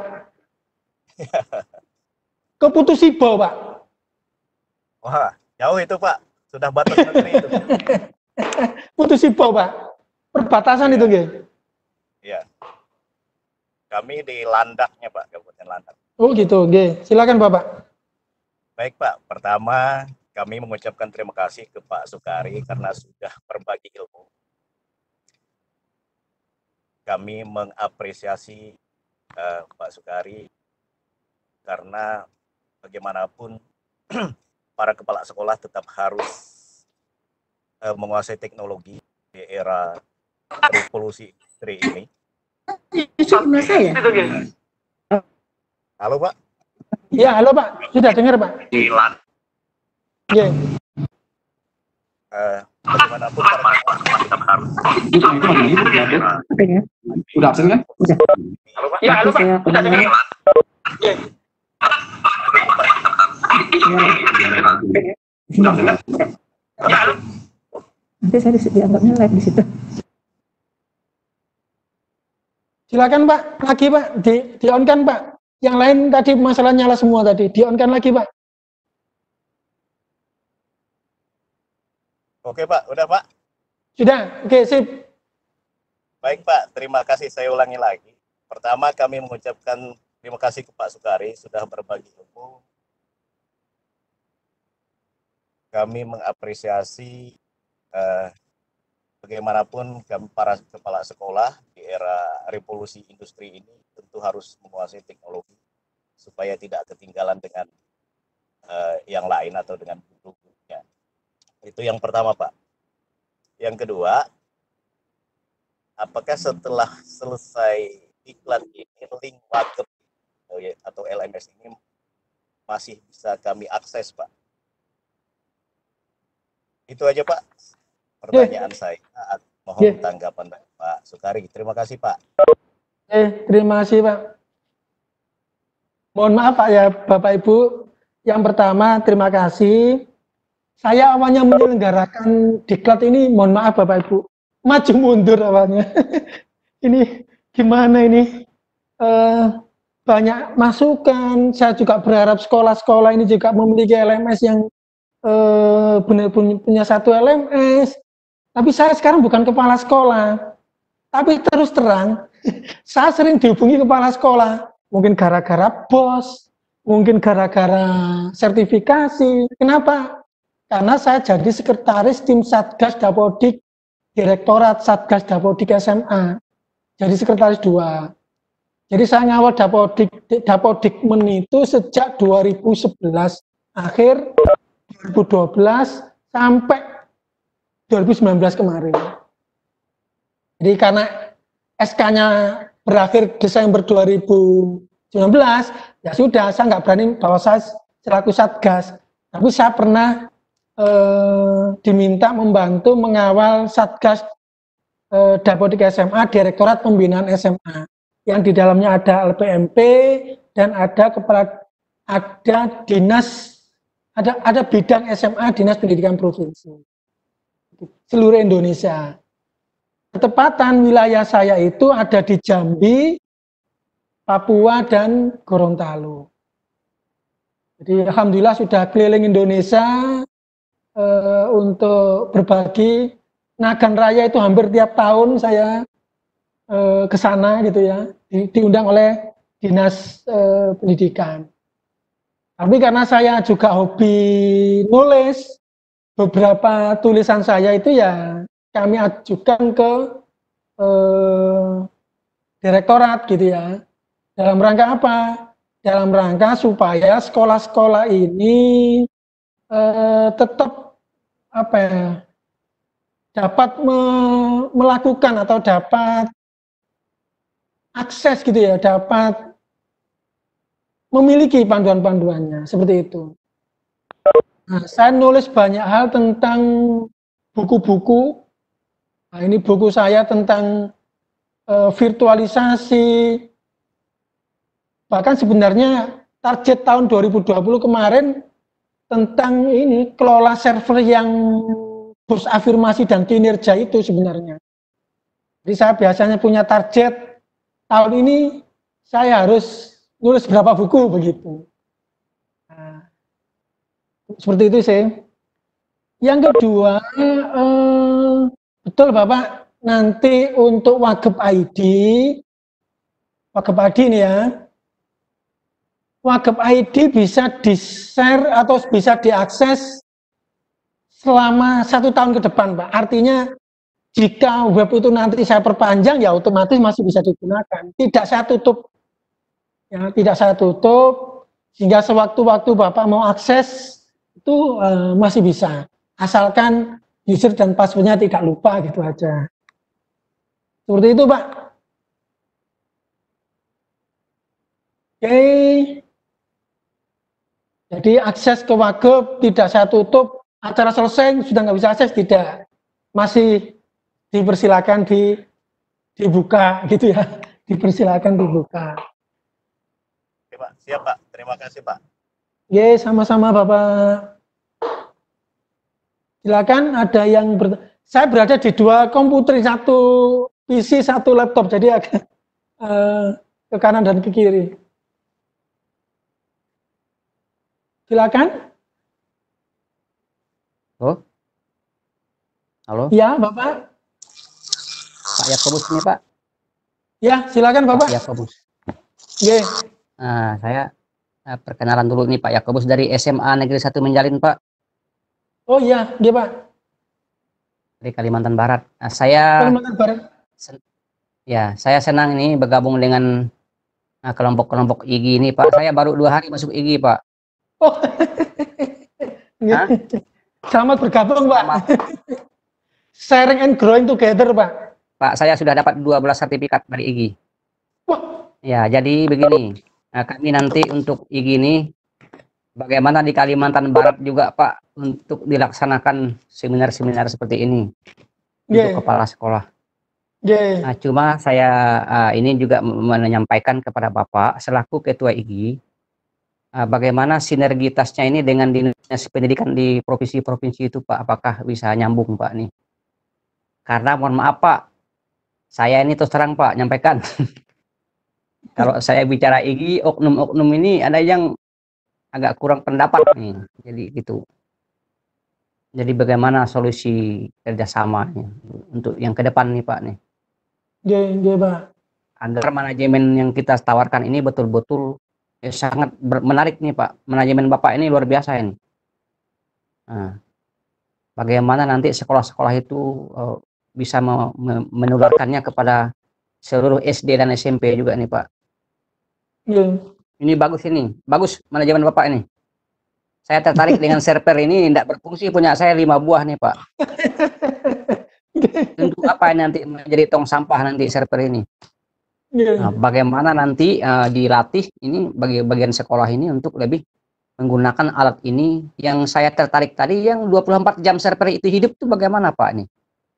Ke Putusibo Pak. Wah, jauh itu Pak. Sudah batas negeri itu. Putusibo Pak. Perbatasan ya. Itu nggih. Iya. Kami di Landaknya Pak, Kabupaten Landak. Oh gitu, nggih. Silakan Bapak. Baik Pak, pertama kami mengucapkan terima kasih ke Pak Sukari karena sudah berbagi ilmu. Kami mengapresiasi Pak Sukari karena bagaimanapun para kepala sekolah tetap harus menguasai teknologi di era revolusi industri ini. Saya. Halo Pak. Ya, halo Pak. Sudah dengar Pak? Iya. Bagaimanapun para kepala sekolah tetap harus. Udah absen kan? Udah. Halo Pak. Ya, halo Pak. Sudah dengar? Iya. Nanti saya dianggapnya live di situ. Silakan Pak, lagi Pak, di on kan Pak. Yang lain tadi masalah nyala semua tadi, di on kan lagi Pak. Oke Pak, udah Pak. Sudah, oke sip. Baik Pak, terima kasih. Saya ulangi lagi. Pertama kami mengucapkan terima kasih ke Pak Sukari sudah berbagi ilmu. Kami mengapresiasi bagaimanapun kami para kepala sekolah di era revolusi industri ini tentu harus menguasai teknologi supaya tidak ketinggalan dengan yang lain atau dengan guru-gurunya. Itu yang pertama Pak. Yang kedua, apakah setelah selesai iklan ini link marketing atau LMS ini masih bisa kami akses Pak? Itu aja Pak pertanyaan saya. Mohon tanggapan dari Pak Sukari. Terima kasih Pak. Terima kasih Pak. Mohon maaf Pak ya Bapak Ibu. Yang pertama terima kasih. Saya awalnya menyelenggarakan diklat ini, mohon maaf Bapak Ibu, maju mundur awalnya. Ini gimana ini? Banyak masukan. Saya juga berharap sekolah-sekolah ini juga memiliki LMS yang benar punya satu LMS. Tapi saya sekarang bukan kepala sekolah. Tapi terus terang, saya sering dihubungi kepala sekolah. Mungkin gara-gara bos, mungkin gara-gara sertifikasi. Kenapa? Karena saya jadi sekretaris tim Satgas Dapodik, Direktorat Satgas Dapodik SMA. Jadi sekretaris 2. Jadi saya ngawal Dapodikmen itu sejak 2011 akhir 2012 sampai 2019 kemarin. Jadi karena SK-nya berakhir Desember 2019, ya sudah, saya nggak berani bahwa saya selaku Satgas. Tapi saya pernah diminta membantu mengawal Satgas Dapodik SMA, Direktorat Pembinaan SMA, yang di dalamnya ada LPMP dan ada dinas, ada bidang SMA Dinas Pendidikan Provinsi seluruh Indonesia. Ketepatan wilayah saya itu ada di Jambi, Papua, dan Gorontalo. Jadi alhamdulillah sudah keliling Indonesia untuk berbagi. Nagan Raya itu hampir tiap tahun saya ke sana gitu ya, diundang oleh Dinas Pendidikan. Tapi karena saya juga hobi nulis, beberapa tulisan saya itu ya kami ajukan ke direktorat gitu ya. Dalam rangka apa? Dalam rangka supaya sekolah-sekolah ini tetap apa ya, dapat melakukan atau dapat akses gitu ya, dapat memiliki panduan-panduannya seperti itu. Nah, saya nulis banyak hal tentang buku-buku. Nah, ini buku saya tentang virtualisasi. Bahkan sebenarnya target tahun 2020 kemarin tentang ini kelola server yang boost afirmasi dan kinerja itu sebenarnya. Jadi saya biasanya punya target tahun ini saya harus nulis berapa buku begitu. Nah, seperti itu sih. Yang kedua, betul Bapak, nanti untuk Wagub ID ini ya, Wagub ID bisa di-share atau bisa diakses selama 1 tahun ke depan, Pak. Artinya jika web itu nanti saya perpanjang, ya otomatis masih bisa digunakan. Tidak saya tutup, ya, tidak saya tutup, sehingga sewaktu-waktu Bapak mau akses itu masih bisa. Asalkan user dan passwordnya tidak lupa gitu aja. Seperti itu, Pak. Oke. Jadi akses ke Wagub tidak saya tutup. Acara selesai sudah nggak bisa akses, tidak. Masih dipersilakan dibuka gitu ya. Dipersilakan dibuka. Oke, Pak. Siap, Pak. Terima kasih, Pak. Ye, sama-sama Bapak. Silakan ada yang saya berada di 2 komputer, 1 PC, 1 laptop, jadi agak ke kanan dan ke kiri. Silakan. Oh. Halo. Ya, Bapak. Pak Yakobus ini, Pak. Ya, silakan Bapak. Pak Yakobus. Ye. Nah, saya perkenalan dulu nih Pak Yakobus dari SMA Negeri 1 Menjalin, Pak. Oh iya, dia Pak. Dari Kalimantan Barat. Nah, saya Kalimantan Barat. Ya, saya senang ini bergabung dengan kelompok-kelompok IGI ini, Pak. Saya baru 2 hari masuk IGI, Pak. Oh. Selamat bergabung, Pak. Sharing and growing together, Pak. Pak, saya sudah dapat 12 sertifikat dari IGI. Wah. Ya, jadi begini. Nah, kami nanti untuk IGI ini bagaimana di Kalimantan Barat juga, Pak, untuk dilaksanakan seminar-seminar seperti ini untuk kepala sekolah. Nah, cuma saya ini juga menyampaikan kepada Bapak selaku Ketua IGI, bagaimana sinergitasnya ini dengan dinas pendidikan di provinsi-provinsi itu, Pak, apakah bisa nyambung, Pak, nih? Karena mohon maaf, Pak, saya ini terus terang, Pak, nyampaikan. Kalau saya bicara IGI, oknum-oknum ini ada yang agak kurang pendapat nih, jadi gitu. Jadi bagaimana solusi kerjasamanya untuk yang ke depan nih, Pak, nih? Iya, Pak. Agar manajemen yang kita tawarkan ini betul-betul sangat menarik nih, Pak. Manajemen Bapak ini luar biasa ini. Nah, bagaimana nanti sekolah-sekolah itu bisa menularkannya kepada seluruh SD dan SMP juga nih, Pak. Iya. Ini bagus ini, bagus manajemen Bapak ini. Saya tertarik dengan server ini, tidak berfungsi punya saya 5 buah nih, Pak. Untuk apa nanti menjadi tong sampah nanti server ini? Nah, bagaimana nanti dilatih ini bagi bagian sekolah ini untuk lebih menggunakan alat ini. Yang saya tertarik tadi yang 24 jam server itu hidup itu bagaimana Pak ini?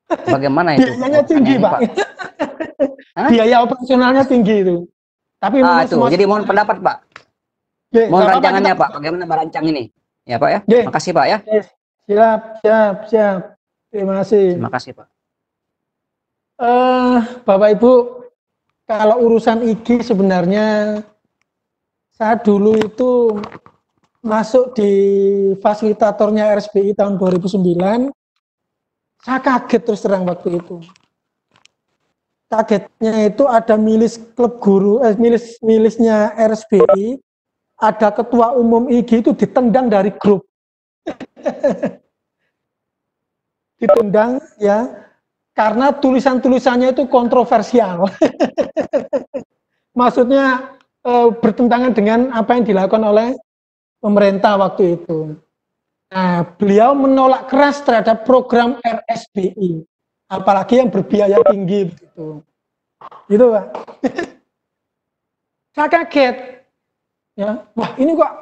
Bagaimana itu? Biayanya tinggi ini, Pak. Biaya operasionalnya tinggi itu. Tapi memang itu. Jadi mohon pendapat Pak. Mohon rancangannya Pak. Bagaimana merancang ini? Ya Pak ya. Makasih Pak ya. Siap. Terima kasih. Terima kasih Pak. Bapak Ibu, kalau urusan IG sebenarnya saya dulu itu masuk di fasilitatornya RSBI tahun 2009. Saya kaget terus terang waktu itu. Kagetnya itu ada milis klub guru, milisnya RSBI, ada ketua umum IG itu ditendang dari grup. Ditendang ya, karena tulisan-tulisannya itu kontroversial. Maksudnya bertentangan dengan apa yang dilakukan oleh pemerintah waktu itu. Nah, beliau menolak keras terhadap program RSBI, apalagi yang berbiaya tinggi begitu. Gitu Pak. Saya kaget. Ya, wah ini kok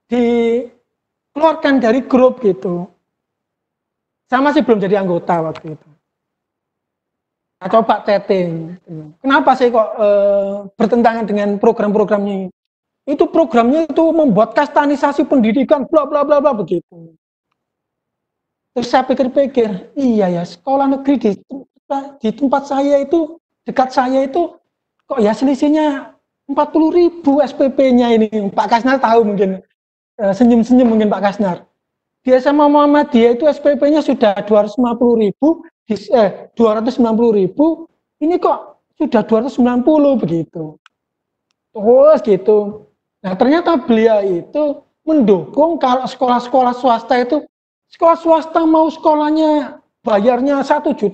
dikeluarkan dari grup gitu. Saya masih belum jadi anggota waktu itu. Saya coba chatting. Kenapa sih kok bertentangan dengan program-programnya? Itu programnya itu membuat kastanisasi pendidikan, bla bla bla bla begitu. Terus saya pikir-pikir, iya ya sekolah negeri di tempat saya itu, dekat saya itu, kok ya selisihnya 40.000 SPP-nya ini. Pak Kasnar tahu mungkin, senyum-senyum mungkin Pak Kasnar. Di SMA Muhammadiyah itu SPP-nya sudah 290.000, ini kok sudah 290 begitu. Terus gitu. Nah ternyata beliau itu mendukung kalau sekolah-sekolah swasta itu, sekolah swasta mau sekolahnya bayarnya 1.500.000,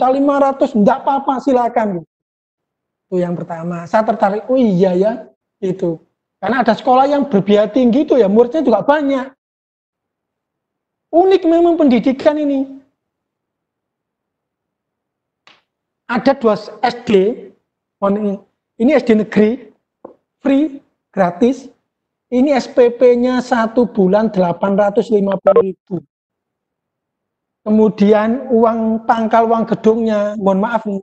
enggak apa-apa silakan. Itu yang pertama. Saya tertarik, oh iya ya, itu. Karena ada sekolah yang berbiaya tinggi itu ya muridnya juga banyak. Unik memang pendidikan ini. Ada 2 SD, ini SD negeri, free, gratis. Ini SPP-nya 1 bulan 850.000. Kemudian uang pangkal, uang gedungnya, mohon maaf nih,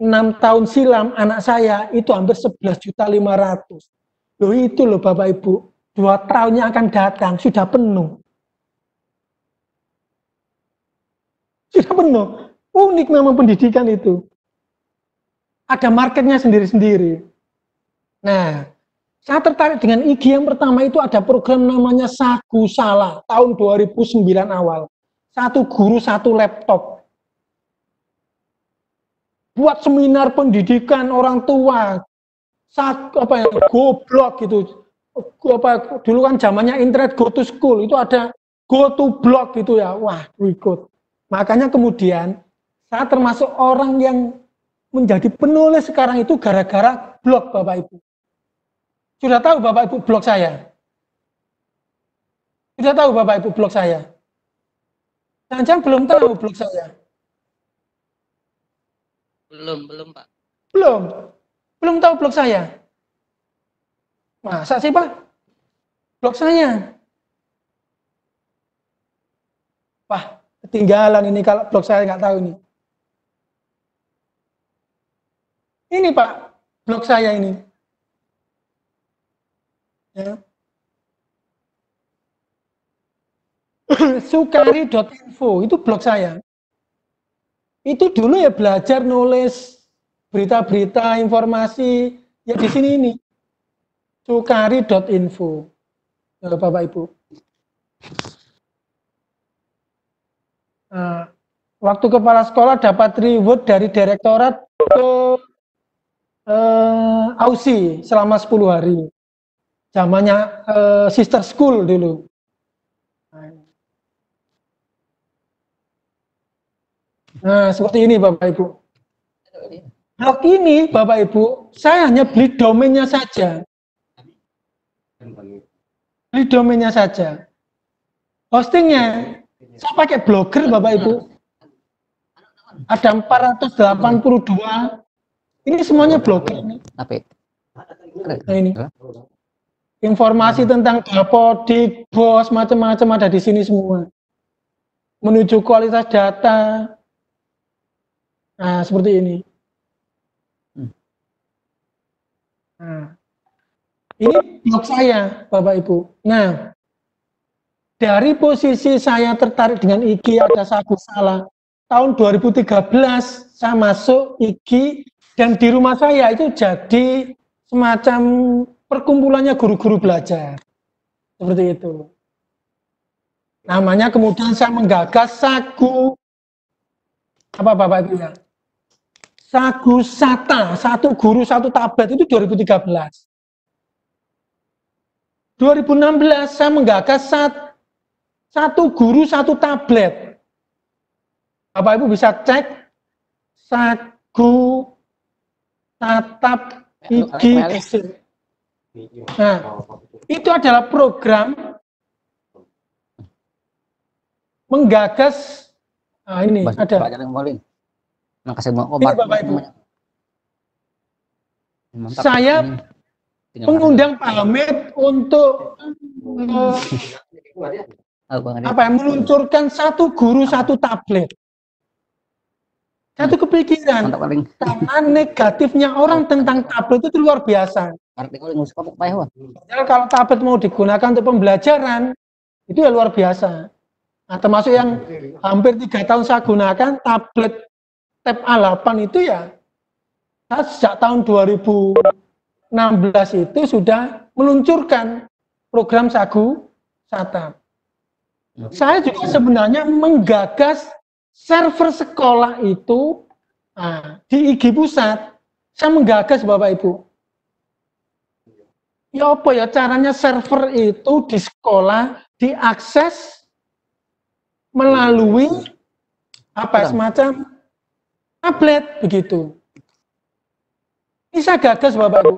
6 tahun silam anak saya itu hampir 11.500.000. Loh itu loh Bapak Ibu, 2 tahunnya akan datang, sudah penuh. Sudah penuh. Unik memang pendidikan itu. Ada marketnya sendiri-sendiri. Nah, saya tertarik dengan IG yang pertama itu ada program namanya Sagu Sala tahun 2009 awal. 1 guru 1 laptop. Buat seminar pendidikan orang tua. Goblok gitu. Dulu kan zamannya internet go to school, itu ada go to blog gitu ya. Wah, ikut. Makanya kemudian saya termasuk orang yang menjadi penulis sekarang itu gara-gara blog Bapak Ibu. Sudah tahu Bapak Ibu blog saya? Sudah tahu Bapak Ibu blog saya? Jangan-jangan belum tahu blog saya? Belum Pak. Belum tahu blog saya? Masa sih Pak? Blog saya? Wah, ketinggalan ini kalau blog saya nggak tahu nih. Ini Pak, blog saya ini. Ya. Sukari.info itu blog saya. Itu dulu ya belajar nulis berita-berita, informasi ya di sini ini. Sukari.info. Ya, Bapak Ibu. Nah, waktu kepala sekolah dapat reward dari direktorat ke AUSI selama 10 hari. Zamannya sister school dulu. Nah, seperti ini Bapak Ibu. Blog ini Bapak Ibu, saya hanya beli domainnya saja. Beli domainnya saja. Hostingnya, saya pakai Blogger Bapak Ibu. Ada 482. Ini semuanya Blogger. Apa? Nah ini. Informasi tentang Dapodik, BOS, macam-macam ada di sini semua. Menuju kualitas data. Nah, seperti ini. Nah, ini blog saya, Bapak Ibu. Nah, dari posisi saya tertarik dengan IG ada Sagu Salah. Tahun 2013 saya masuk IG dan di rumah saya itu jadi semacam perkumpulannya guru-guru belajar. Seperti itu. Namanya kemudian saya menggagas Sagu apa Bapak Ibu ya? Sagu Sata, satu guru satu tablet itu 2013. 2016 saya menggagas satu guru satu tablet. Bapak Ibu bisa cek Sagu Tatap IG. Nah, itu adalah program menggagas. Nah, ini ada. Makasih Ini Bapak Ibu. Saya mengundang Pak Hamid untuk meluncurkan satu guru satu tablet. Satu kepikiran, karena negatifnya orang tentang tablet itu luar biasa. Padahal kalau tablet mau digunakan untuk pembelajaran, itu ya luar biasa. Nah, termasuk yang hampir 3 tahun saya gunakan, tablet Tab A8 itu ya, saya sejak tahun 2016 itu sudah meluncurkan program Sagu Sata. Saya juga sebenarnya menggagas server sekolah itu di IG Pusat. Saya menggagas Bapak Ibu. Ya apa ya caranya server itu di sekolah diakses melalui apa semacam tablet begitu. Ini saya gagas Bapak Ibu.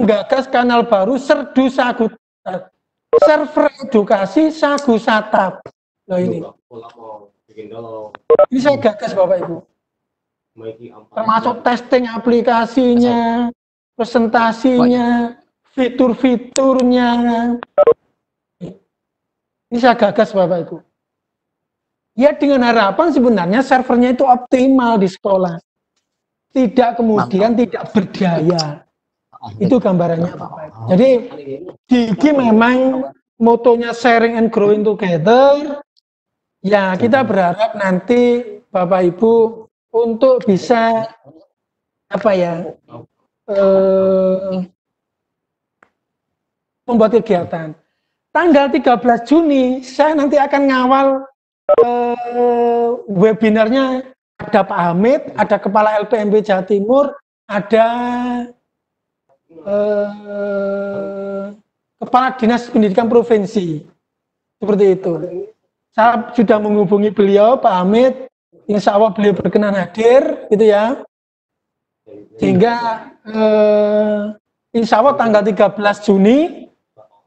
Menggagas kanal baru Serdu Sagu, server edukasi Sagu Sata. Loh ini. Ini saya gagas Bapak Ibu. Termasuk testing aplikasinya, presentasinya, fitur-fiturnya. Ini saya gagas Bapak Ibu. Ya dengan harapan sebenarnya servernya itu optimal di sekolah. Tidak kemudian tidak berdaya. Itu gambarannya Bapak Ibu. Jadi Digi memang motonya sharing and growing together. Ya kita berharap nanti Bapak Ibu untuk bisa apa ya membuat kegiatan. Tanggal 13 Juni saya nanti akan ngawal webinarnya. Ada Pak Hamid, ada Kepala LPMP Jawa Timur, ada Kepala Dinas Pendidikan Provinsi. Seperti itu. Saya sudah menghubungi beliau, Pak Hamid, insya Allah beliau berkenan hadir, gitu ya. Sehingga insya Allah tanggal 13 Juni,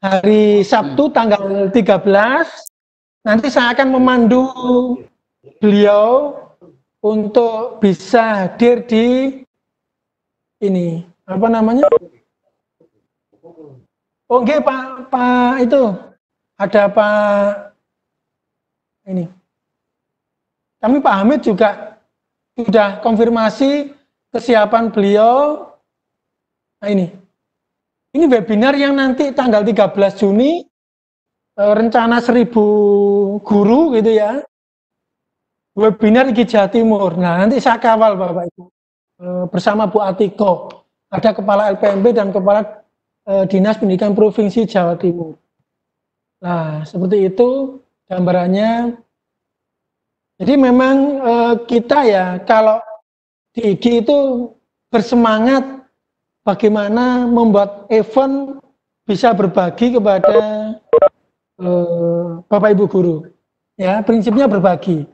hari Sabtu tanggal 13, nanti saya akan memandu beliau untuk bisa hadir di ini, apa namanya? Oh enggak Pak itu, ada Pak ini. Kami Pak Hamid juga sudah konfirmasi kesiapan beliau. Nah ini webinar yang nanti tanggal 13 Juni, rencana 1000 guru gitu ya. Webinar IG Jawa Timur. Nah, nanti saya kawal Bapak Ibu. Bersama Bu Atiko. Ada Kepala LPMP dan Kepala Dinas Pendidikan Provinsi Jawa Timur. Nah, seperti itu gambarannya. Jadi memang kita ya kalau di IG itu bersemangat bagaimana membuat event bisa berbagi kepada Bapak Ibu guru. Ya, prinsipnya berbagi.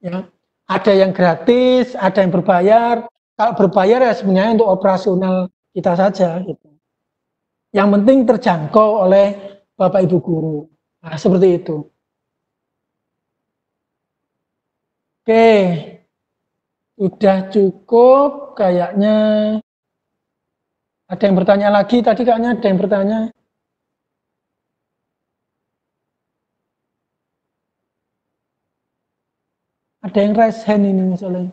Ya, ada yang gratis, ada yang berbayar. Kalau berbayar ya sebenarnya untuk operasional kita saja. Gitu. Yang penting terjangkau oleh Bapak Ibu guru. Nah, seperti itu. Oke, udah cukup kayaknya. Ada yang bertanya lagi? Tadi kayaknya ada yang bertanya. Ada yang raise hand ini misalnya.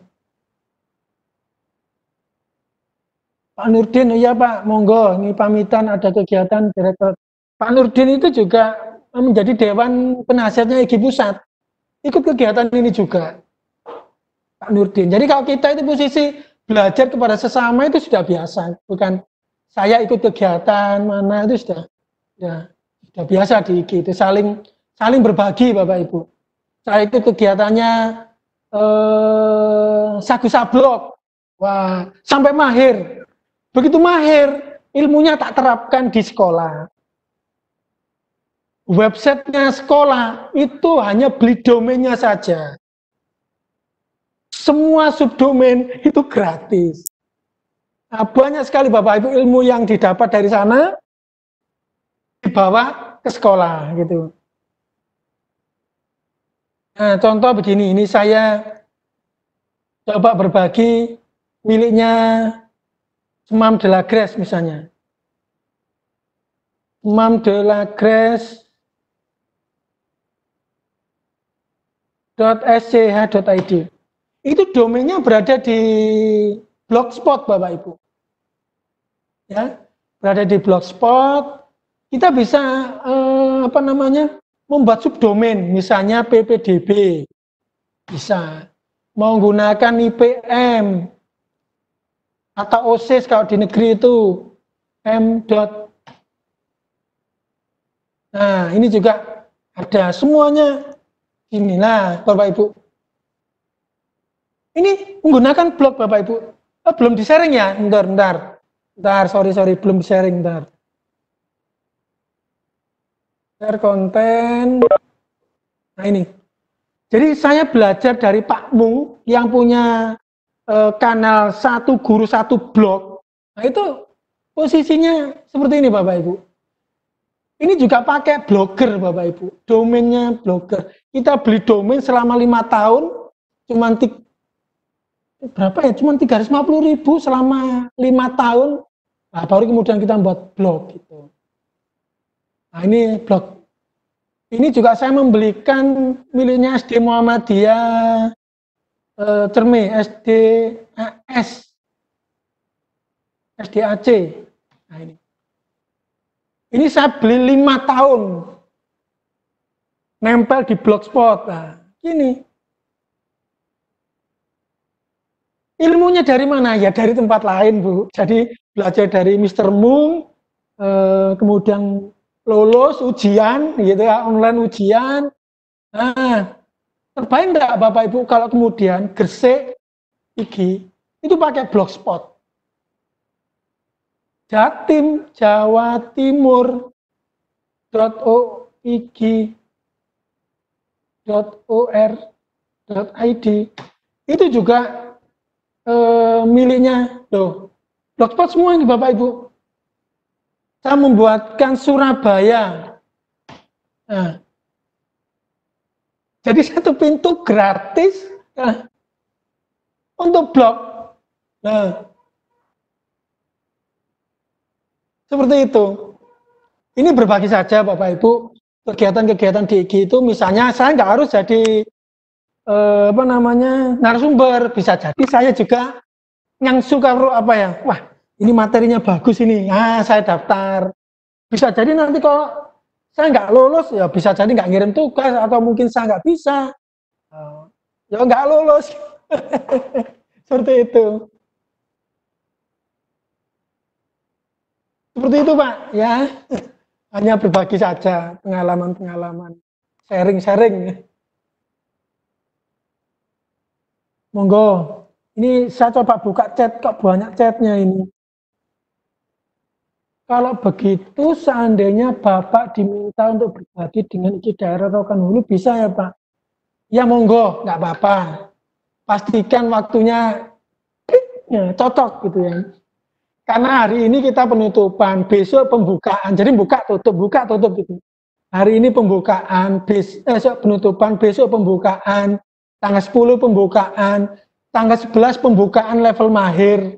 Pak Nurdin, iya Pak, monggo, ini pamitan ada kegiatan direktur. Pak Nurdin itu juga menjadi Dewan Penasihatnya IGI Pusat. Ikut kegiatan ini juga. Pak Nurdin. Jadi kalau kita itu posisi belajar kepada sesama itu sudah biasa. Bukan saya ikut kegiatan mana itu sudah biasa di IGI. Itu saling berbagi Bapak Ibu. Saya ikut kegiatannya Sagu Sablok. Wah, sampai mahir. Begitu mahir, ilmunya tak terapkan di sekolah. Websitenya sekolah itu hanya beli domainnya saja. Semua subdomain itu gratis. Nah, banyak sekali Bapak Ibu ilmu yang didapat dari sana dibawa ke sekolah gitu. Nah, contoh begini, ini saya coba berbagi miliknya Imam de la Grace misalnya. Imam de la Grace .sch.id. Itu domainnya berada di Blogspot Bapak Ibu. Ya, berada di Blogspot. Kita bisa membuat subdomain, misalnya ppdb. Bisa menggunakan IPM atau OSIS kalau di negeri itu m. Nah, ini juga ada semuanya. Inilah Bapak Ibu. Ini menggunakan blog Bapak Ibu. Belum di-sharing ya? Bentar, sorry, belum di-sharing, bentar. Share konten. Nah ini. Jadi saya belajar dari Pak Mung yang punya kanal Satu Guru Satu Blog. Nah itu posisinya seperti ini Bapak Ibu. Ini juga pakai blogger Bapak Ibu. Domainnya blogger. Kita beli domain selama 5 tahun. Cuman berapa ya? Cuman 350.000 selama 5 tahun. Nah, baru kemudian kita buat blog gitu. Nah ini blog. Ini juga saya membelikan miliknya SD Muhammadiyah Cerme, SDAC. Nah ini. Ini saya beli 5 tahun. Nempel di Blogspot. Nah, gini. Ilmunya dari mana? Ya dari tempat lain, Bu. Jadi belajar dari Mr. Mung, kemudian lolos ujian, gitu ya, online ujian. Nah, terbaik enggak Bapak Ibu kalau kemudian Gresik IGI itu pakai Blogspot. Jatim, Jawa Timur .ig.or.id itu juga miliknya Blogspot semua ini Bapak Ibu. Saya membuatkan Surabaya. Nah, jadi satu pintu gratis untuk blog. Nah, seperti itu. Ini berbagi saja Bapak Ibu. Kegiatan-kegiatan di IGI itu misalnya saya nggak harus jadi narasumber. Bisa jadi saya juga yang suka wah ini materinya bagus ini. Ah, saya daftar. Bisa jadi nanti kalau saya nggak lolos ya bisa jadi nggak ngirim tugas atau mungkin saya nggak bisa. Ya nggak lolos. Seperti itu. Seperti itu Pak, ya. Hanya berbagi saja pengalaman-pengalaman, sharing-sharing. Monggo, ini saya coba buka chat, kok banyak chatnya ini. Kalau begitu seandainya Bapak diminta untuk berbagi dengan IGI daerah Rokan Hulu, bisa ya Pak? Ya monggo, nggak apa-apa. Pastikan waktunya cocok gitu ya. Karena hari ini kita penutupan, besok pembukaan. Jadi buka tutup gitu. Hari ini pembukaan, besok penutupan, besok pembukaan, tanggal 10 pembukaan, tanggal 11 pembukaan level mahir.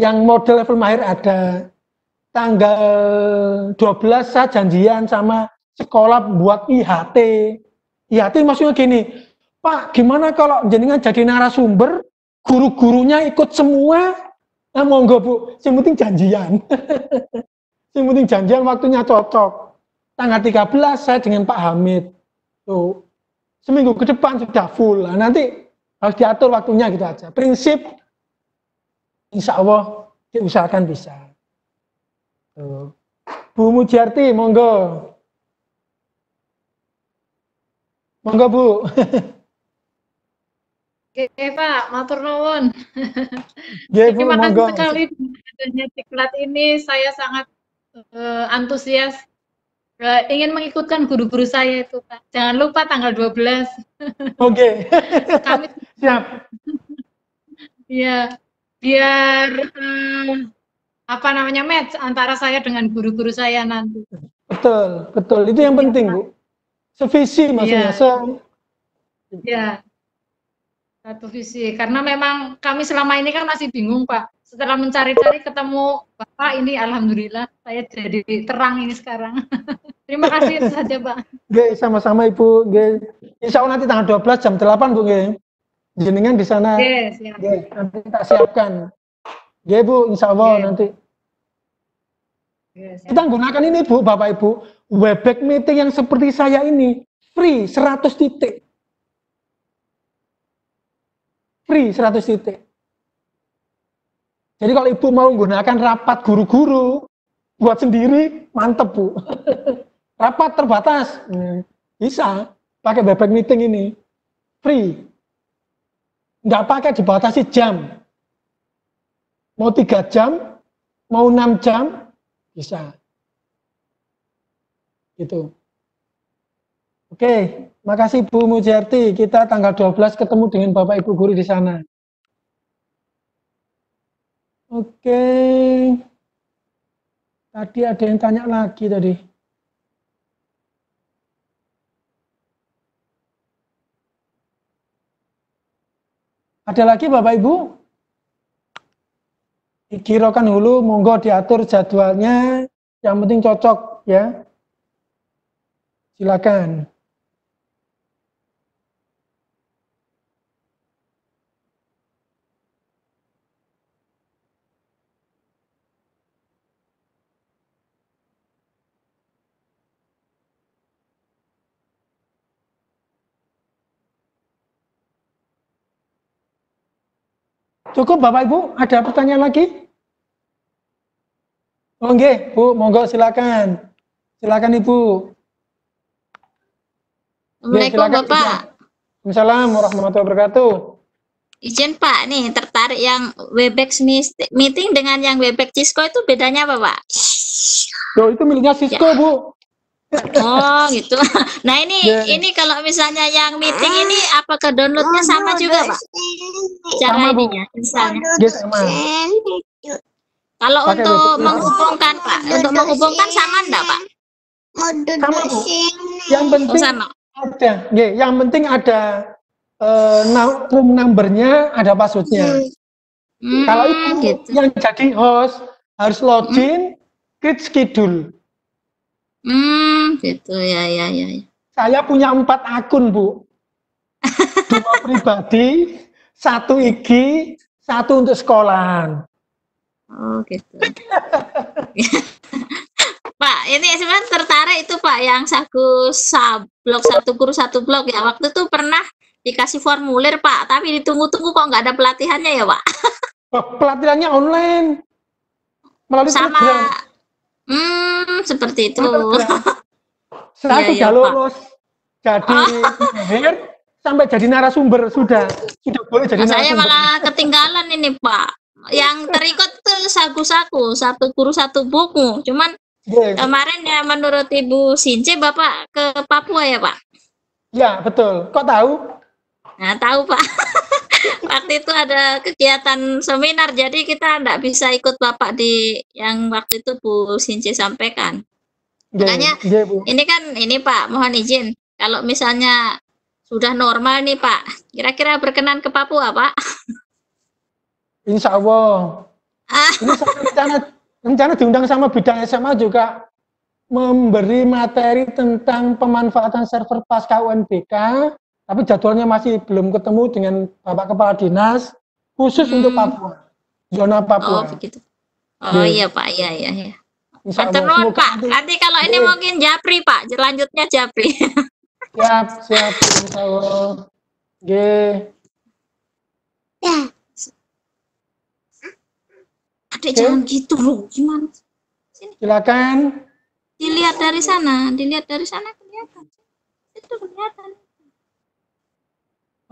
Yang model level mahir ada. Tanggal 12 saya janjian sama sekolah buat IHT. IHT maksudnya gini, Pak, gimana kalau jenengan jadi narasumber, guru-gurunya ikut semua? Nah, monggo Bu, yang penting janjian. Yang penting janjian waktunya cocok. Tanggal 13 saya dengan Pak Hamid. Tuh, seminggu ke depan sudah full. Nah, nanti harus diatur waktunya gitu aja. Prinsip, insya Allah diusahakan bisa. Tuh. Bu Mujarti, monggo. Monggo Bu. Oke Pak, matur nuwun. Ya, Bu, Terima kasih monggo. sekali dengan adanya diklat ini, saya sangat antusias. Ingin mengikutkan guru-guru saya itu Pak. Jangan lupa tanggal 12. Oke. Kami Siap. ya biar apa namanya match antara saya dengan guru-guru saya nanti. Betul, betul. Itu yang penting, Bu. Sevisi maksudnya. Ya. Satu visi, karena memang kami selama ini kan masih bingung Pak. Setelah mencari-cari ketemu Bapak ini, alhamdulillah saya jadi terang ini sekarang. Terima kasih itu saja Pak. Oke, sama-sama Ibu. Oke. Insya Allah nanti tanggal 12 jam 8 Bu. Oke. Jenengan di sana. Oke, siap. Oke, nanti kita siapkan. Oke Bu, insya Allah nanti. Oke, Kita gunakan ini Bu, Bapak Ibu. Webex meeting yang seperti saya ini. Free 100 titik. Free 100 titik. Jadi kalau Ibu mau menggunakan rapat guru-guru buat sendiri, mantep Bu. Rapat terbatas, bisa pakai Webex meeting ini. Free. Nggak pakai dibatasi jam. Mau 3 jam, mau 6 jam, bisa. Gitu. Oke, makasih Bu Mujarti. Kita tanggal 12 ketemu dengan Bapak Ibu guru di sana. Oke. Tadi ada yang tanya lagi tadi. Ada lagi Bapak Ibu? Dikirakan dulu, monggo diatur jadwalnya. Yang penting cocok ya. Silakan. Cukup Bapak Ibu, ada pertanyaan lagi? Oh nggih, Bu, monggo silakan. Silakan Ibu. Assalamualaikum Bapak. Waalaikumsalam warahmatullahi wabarakatuh. Izin Pak, nih tertarik yang Webex meeting dengan yang Webex Cisco itu bedanya apa Pak? Yo, itu miliknya Cisco Bu. Oh gitu. Nah ini kalau misalnya yang meeting ini apakah downloadnya sama juga Pak? Cara Sama, Bu. ininya misalnya. Sama. Kalau Pakai untuk Webex. menghubungkan Pak, untuk menghubungkan sama enggak Pak? Sama Bu. Yang penting sama. ada, yang penting ada room numbernya, ada passwordnya. Kalau itu gitu. yang jadi host harus login, create schedule. Gitu ya. Saya punya 4 akun Bu, 2 pribadi, 1 IG, 1 untuk sekolahan. Oh gitu. Pak, ini sebenarnya tertarik itu Pak yang blog 1 guru 1 blog ya. Waktu itu pernah dikasih formulir Pak, tapi ditunggu-tunggu kok nggak ada pelatihannya ya Pak. Pelatihannya online melalui sama Telegram. Seperti itu. Saya Iya, sudah Pak. lulus jadi mahir sampai jadi narasumber sudah boleh jadi Saya narasumber. malah ketinggalan ini Pak. Yang terikut tuh saku-saku 1 guru 1 buku. Cuman kemarin ya menurut Ibu Since Bapak ke Papua ya Pak? Ya betul. Kok tahu? Nah tahu Pak. Waktu itu ada kegiatan seminar, jadi kita enggak bisa ikut Bapak di yang waktu itu Bu Since sampaikan. Makanya ini kan ini Pak, mohon izin kalau misalnya sudah normal nih Pak, kira-kira berkenan ke Papua Pak? Insya Allah. Ini saya rencana diundang sama bidang SMA juga memberi materi tentang pemanfaatan server pasca UNBK Tapi jadwalnya masih belum ketemu dengan Bapak Kepala Dinas khusus untuk Papua, zona Papua. Oh begitu. Oh iya Pak, iya. Insya Allah, Matur nuwun semoga Pak. Nanti kalau ini mungkin Japri Pak, selanjutnya Japri. siap, insya Allah. Ya. Adek jangan gitu loh, gimana? Sini. Silakan. Dilihat dari sana kelihatan. Itu kelihatan.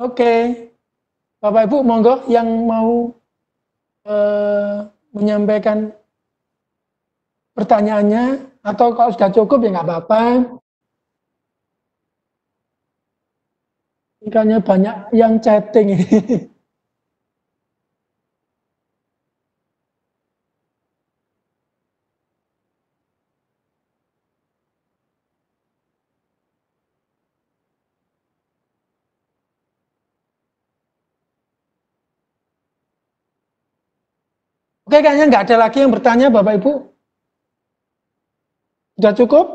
Oke. Bapak Ibu monggo yang mau menyampaikan pertanyaannya, atau kalau sudah cukup ya nggak apa-apa. Ikannya banyak yang chatting ini. Oke, kayaknya nggak ada lagi yang bertanya, Bapak Ibu. Sudah cukup?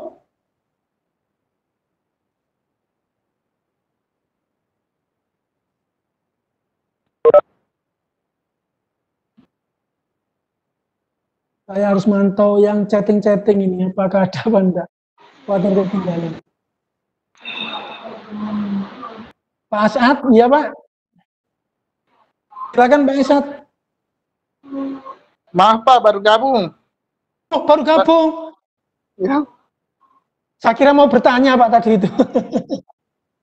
Saya harus mantau yang chatting-chatting ini, apakah ada apa enggak. Khawatir ketinggalan. Pak Asad, iya Pak. Silakan Pak Asad. Maaf Pak, baru gabung. Oh, baru gabung? Ya. Saya kira mau bertanya Pak tadi itu.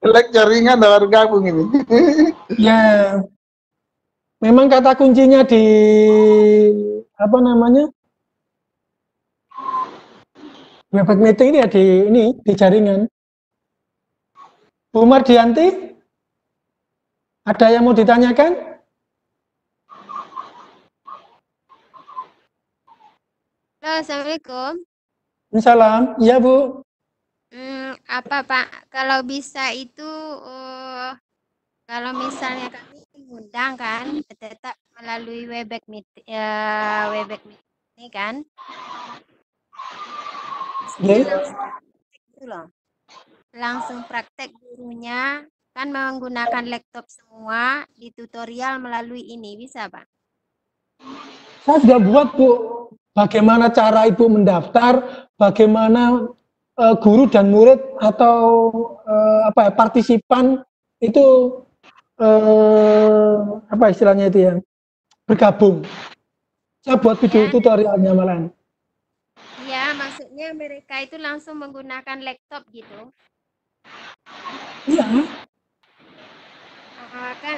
Jelek jaringan baru gabung ini. Ya, memang kata kuncinya di apa namanya? Webex meeting ini ya di jaringan. Bu Mardianti, ada yang mau ditanyakan? Halo, Assalamualaikum. Salam, iya Bu. Apa Pak, kalau bisa itu kalau misalnya kami mengundang kan, tetap melalui Webex meeting ini kan. Langsung praktek gurunya kan menggunakan laptop semua di tutorial melalui ini, bisa Pak? Saya sudah buat Bu, bagaimana cara Ibu mendaftar, bagaimana guru dan murid atau partisipan itu apa istilahnya itu ya, bergabung. Saya buat video tutorialnya malahan. Ya, maksudnya mereka itu langsung menggunakan laptop gitu. Iya. Kan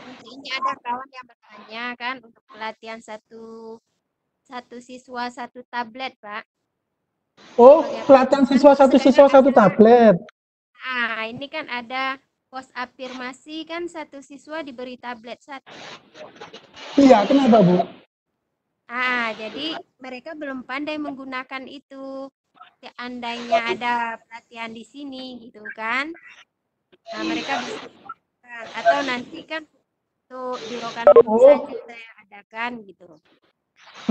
untuk ini ada kawan yang bertanya kan untuk pelatihan satu siswa satu tablet Pak. Oh, pelatihan siswa satu tablet. Nah, ini kan ada pos afirmasi kan satu siswa diberi tablet satu. Iya, kenapa Bu? Jadi mereka belum pandai menggunakan itu. Seandainya ada pelatihan di sini gitu kan. Nah, mereka bisa atau nanti kan untuk di Rokan saja saya adakan gitu.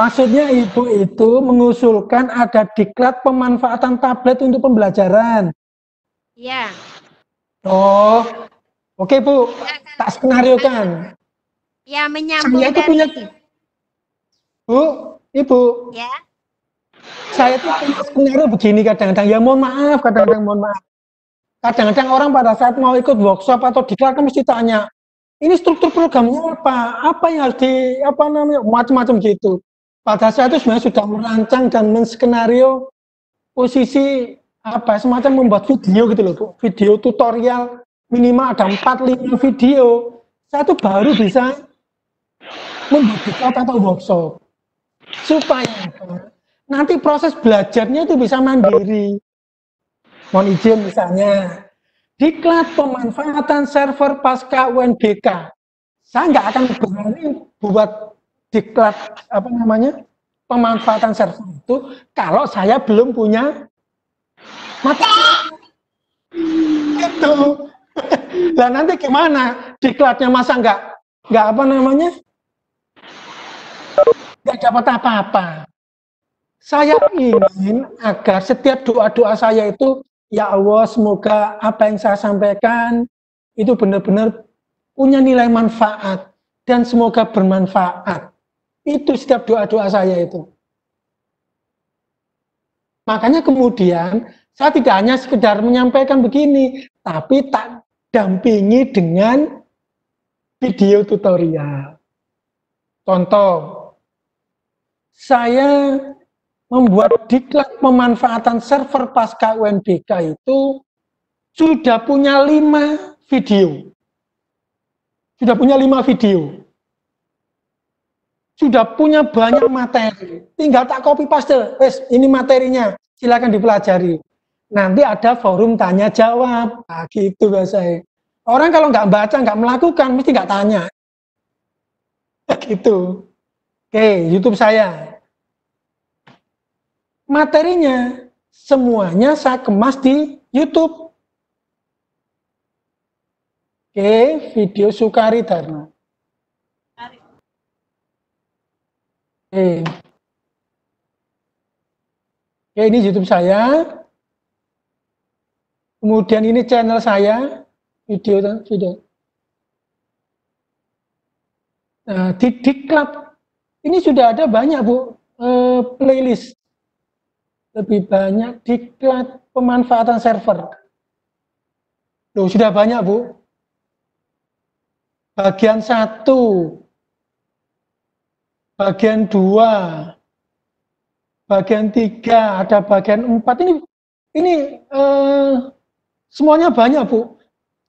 Maksudnya Ibu itu mengusulkan ada diklat pemanfaatan tablet untuk pembelajaran. Iya. Oh, oke Bu, tak skenario kan. Ya, menyambung Saya itu punya Bu, Ibu. Ya. Saya itu punya skenario begini kadang-kadang. Ya mohon maaf, kadang-kadang mohon maaf. Kadang-kadang orang pada saat mau ikut workshop atau diklat kan mesti tanya, ini struktur programnya apa? Apa yang harus macam-macam gitu. Pada saat itu sebenarnya sudah merancang dan menskenario posisi semacam membuat video gitu loh Bu. Video tutorial minimal ada 4-5 video. Saya tuh baru bisa membuat diklat atau workshop. Supaya nanti proses belajarnya itu bisa mandiri. Mohon izin misalnya, diklat pemanfaatan server pasca UNBK. Saya nggak akan berani buat diklat pemanfaatan server itu kalau saya belum punya materi. Gitu. Lah nanti gimana? Diklatnya masa nggak nggak dapat apa-apa. Saya ingin agar setiap doa-doa saya itu, ya Allah, semoga apa yang saya sampaikan itu benar-benar punya nilai manfaat dan semoga bermanfaat. Itu setiap doa-doa saya itu. Makanya kemudian saya tidak hanya sekedar menyampaikan begini, tapi tak dampingi dengan video tutorial. Contoh, saya membuat diklat pemanfaatan server pasca UNBK itu sudah punya 5 video. Sudah punya 5 video. Sudah punya banyak materi. Tinggal tak copy paste. Wes, ini materinya. Silakan dipelajari. Nanti ada forum tanya jawab. Nah, gitu biasanya. Orang kalau nggak baca, nggak melakukan, mesti nggak tanya. Gitu. Oke, YouTube saya. Materinya semuanya saya kemas di YouTube. Oke, video Sukari Dharma. Oke. Oke, ini YouTube saya. Kemudian ini channel saya, video. Nah, di diklat ini sudah ada banyak Bu, playlist. Lebih banyak diklat pemanfaatan server. Loh, sudah banyak Bu. Bagian 1, bagian 2, bagian 3, ada bagian 4. Ini semuanya banyak Bu.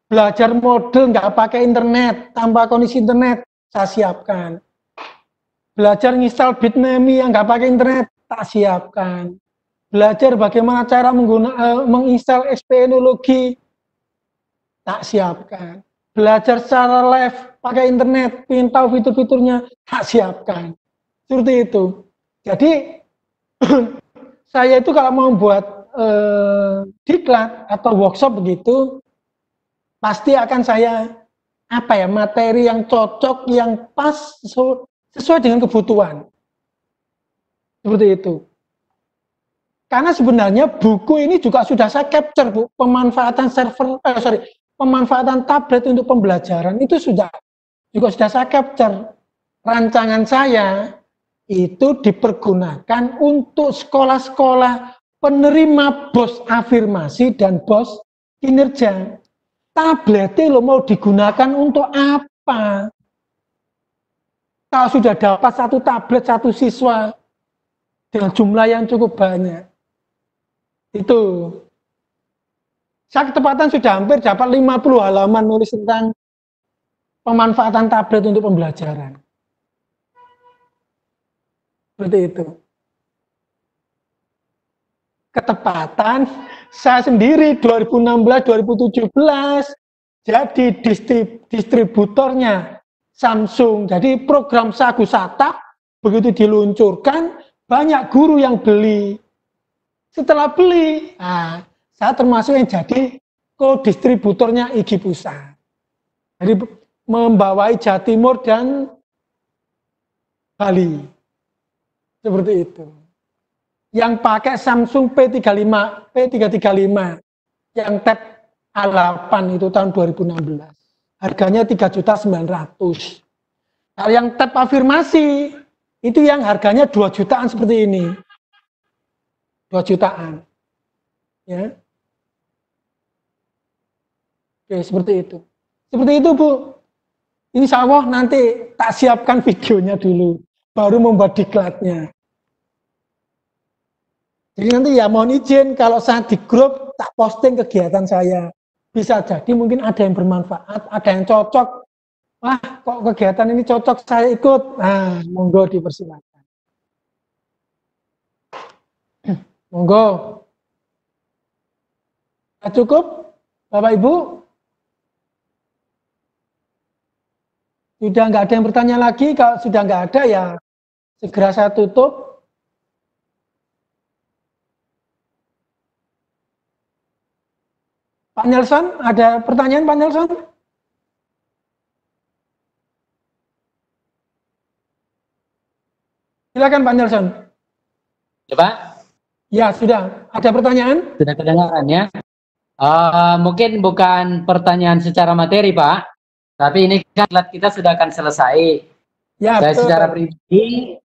Belajar model nggak pakai internet, tanpa koneksi internet, saya siapkan. Belajar nginstal Bitnami yang nggak pakai internet, tak siapkan. Belajar bagaimana cara menginstal SPNology, tak siapkan. Belajar secara live pakai internet, ingin tahu fitur-fiturnya, tak siapkan. Seperti itu. Jadi saya itu kalau mau buat diklat atau workshop begitu, pasti akan saya materi yang cocok, yang pas, sesuai dengan kebutuhan. Seperti itu. Karena sebenarnya buku ini juga sudah saya capture Bu, pemanfaatan pemanfaatan tablet untuk pembelajaran itu juga sudah saya capture. Rancangan saya itu dipergunakan untuk sekolah-sekolah penerima BOS afirmasi dan BOS kinerja. Tabletnya lo mau digunakan untuk apa? Kalau sudah dapat 1 tablet 1 siswa dengan jumlah yang cukup banyak, itu saya ketepatan sudah hampir dapat 50 halaman nulis tentang pemanfaatan tablet untuk pembelajaran. Seperti itu. Ketepatan saya sendiri 2016-2017 jadi distributornya Samsung. Jadi program Sagu Satak begitu diluncurkan, banyak guru yang beli. Setelah beli, saya termasuk yang jadi co-distributornya IGI Pusat. Jadi membawai Jawa Timur dan Bali. Seperti itu. Yang pakai Samsung P335 yang tab A8 itu tahun 2016. Harganya 3.900.000. Kalau yang tab afirmasi itu yang harganya 2 jutaan seperti ini. 2 jutaan. Ya. Oke, seperti itu. Seperti itu, Bu. Insya Allah nanti tak siapkan videonya dulu, baru membuat diklatnya. Jadi nanti ya mohon izin kalau saya di grup tak posting kegiatan saya. Bisa jadi mungkin ada yang bermanfaat, ada yang cocok. Wah, kok kegiatan ini cocok saya ikut. Nah, monggo dipersilakan. Monggo. Cukup, Bapak Ibu? Sudah nggak ada yang bertanya lagi. Kalau sudah nggak ada ya segera saya tutup. Pak Nelson, ada pertanyaan Pak Nelson? Silakan Pak Nelson. Ya Pak. Ya sudah. Ada pertanyaan? Sudah kedengaran ya? Mungkin bukan pertanyaan secara materi, Pak. Tapi ini kan kita sudah akan selesai. Ya, saya betul. secara pribadi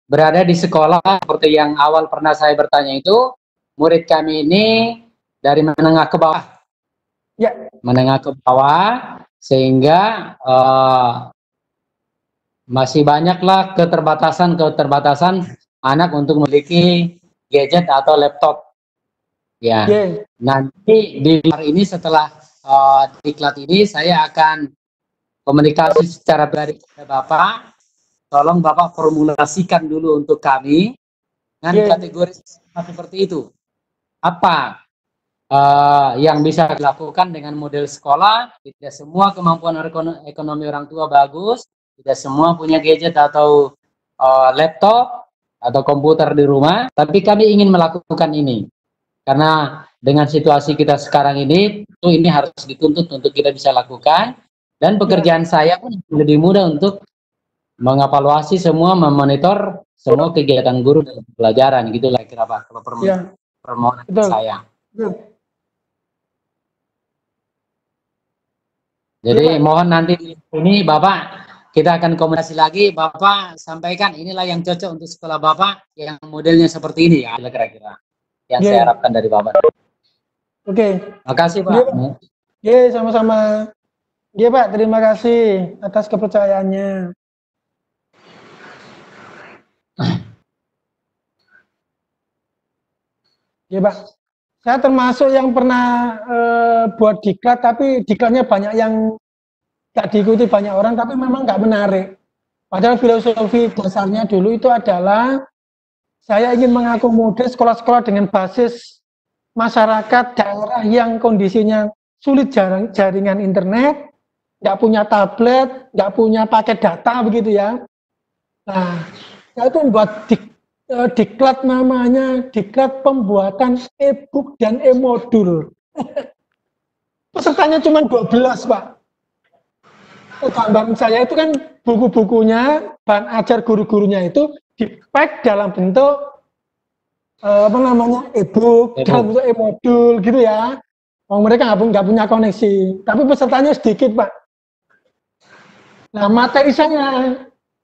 berada di sekolah seperti yang awal pernah saya bertanya itu, murid kami ini dari menengah ke bawah. Ya. Menengah ke bawah, sehingga masih banyaklah keterbatasan anak untuk memiliki gadget atau laptop. Ya, nanti di luar ini setelah diklat ini saya akan komunikasi secara pribadi kepada Bapak. Tolong Bapak formulasikan dulu untuk kami dengan kategori seperti itu. Apa yang bisa dilakukan dengan model sekolah? Tidak semua kemampuan ekonomi orang tua bagus, tidak semua punya gadget atau laptop atau komputer di rumah, tapi kami ingin melakukan ini. Karena dengan situasi kita sekarang ini harus dituntut untuk kita bisa lakukan, dan pekerjaan saya pun lebih mudah untuk mengevaluasi semua, memonitor semua kegiatan guru dalam pelajaran, gitu lah kira Pak, kalau permohonan saya. Jadi mohon nanti ini Bapak, kita akan komunikasi lagi, Bapak sampaikan inilah yang cocok untuk sekolah Bapak, yang modelnya seperti ini ya, kira-kira yang saya harapkan dari Bapak. Oke. Makasih Pak. Sama-sama. Pak, terima kasih atas kepercayaannya. Pak, saya termasuk yang pernah buat diklat, tapi diklatnya banyak yang nggak diikuti banyak orang, tapi memang nggak menarik. Padahal filosofi dasarnya dulu itu adalah saya ingin mengakomodir sekolah-sekolah dengan basis masyarakat daerah yang kondisinya sulit jaringan internet, nggak punya tablet, nggak punya paket data begitu ya. Nah, saya itu membuat diklat, namanya diklat pembuatan e-book dan e-modul. Pesertanya cuma 12, Pak. Gambaran saya itu kan buku-bukunya, bahan ajar guru-gurunya itu di-pack dalam bentuk e-book, dalam bentuk e-modul gitu ya. Mereka nggak punya koneksi, tapi pesertanya sedikit, Pak. Nah, materi saya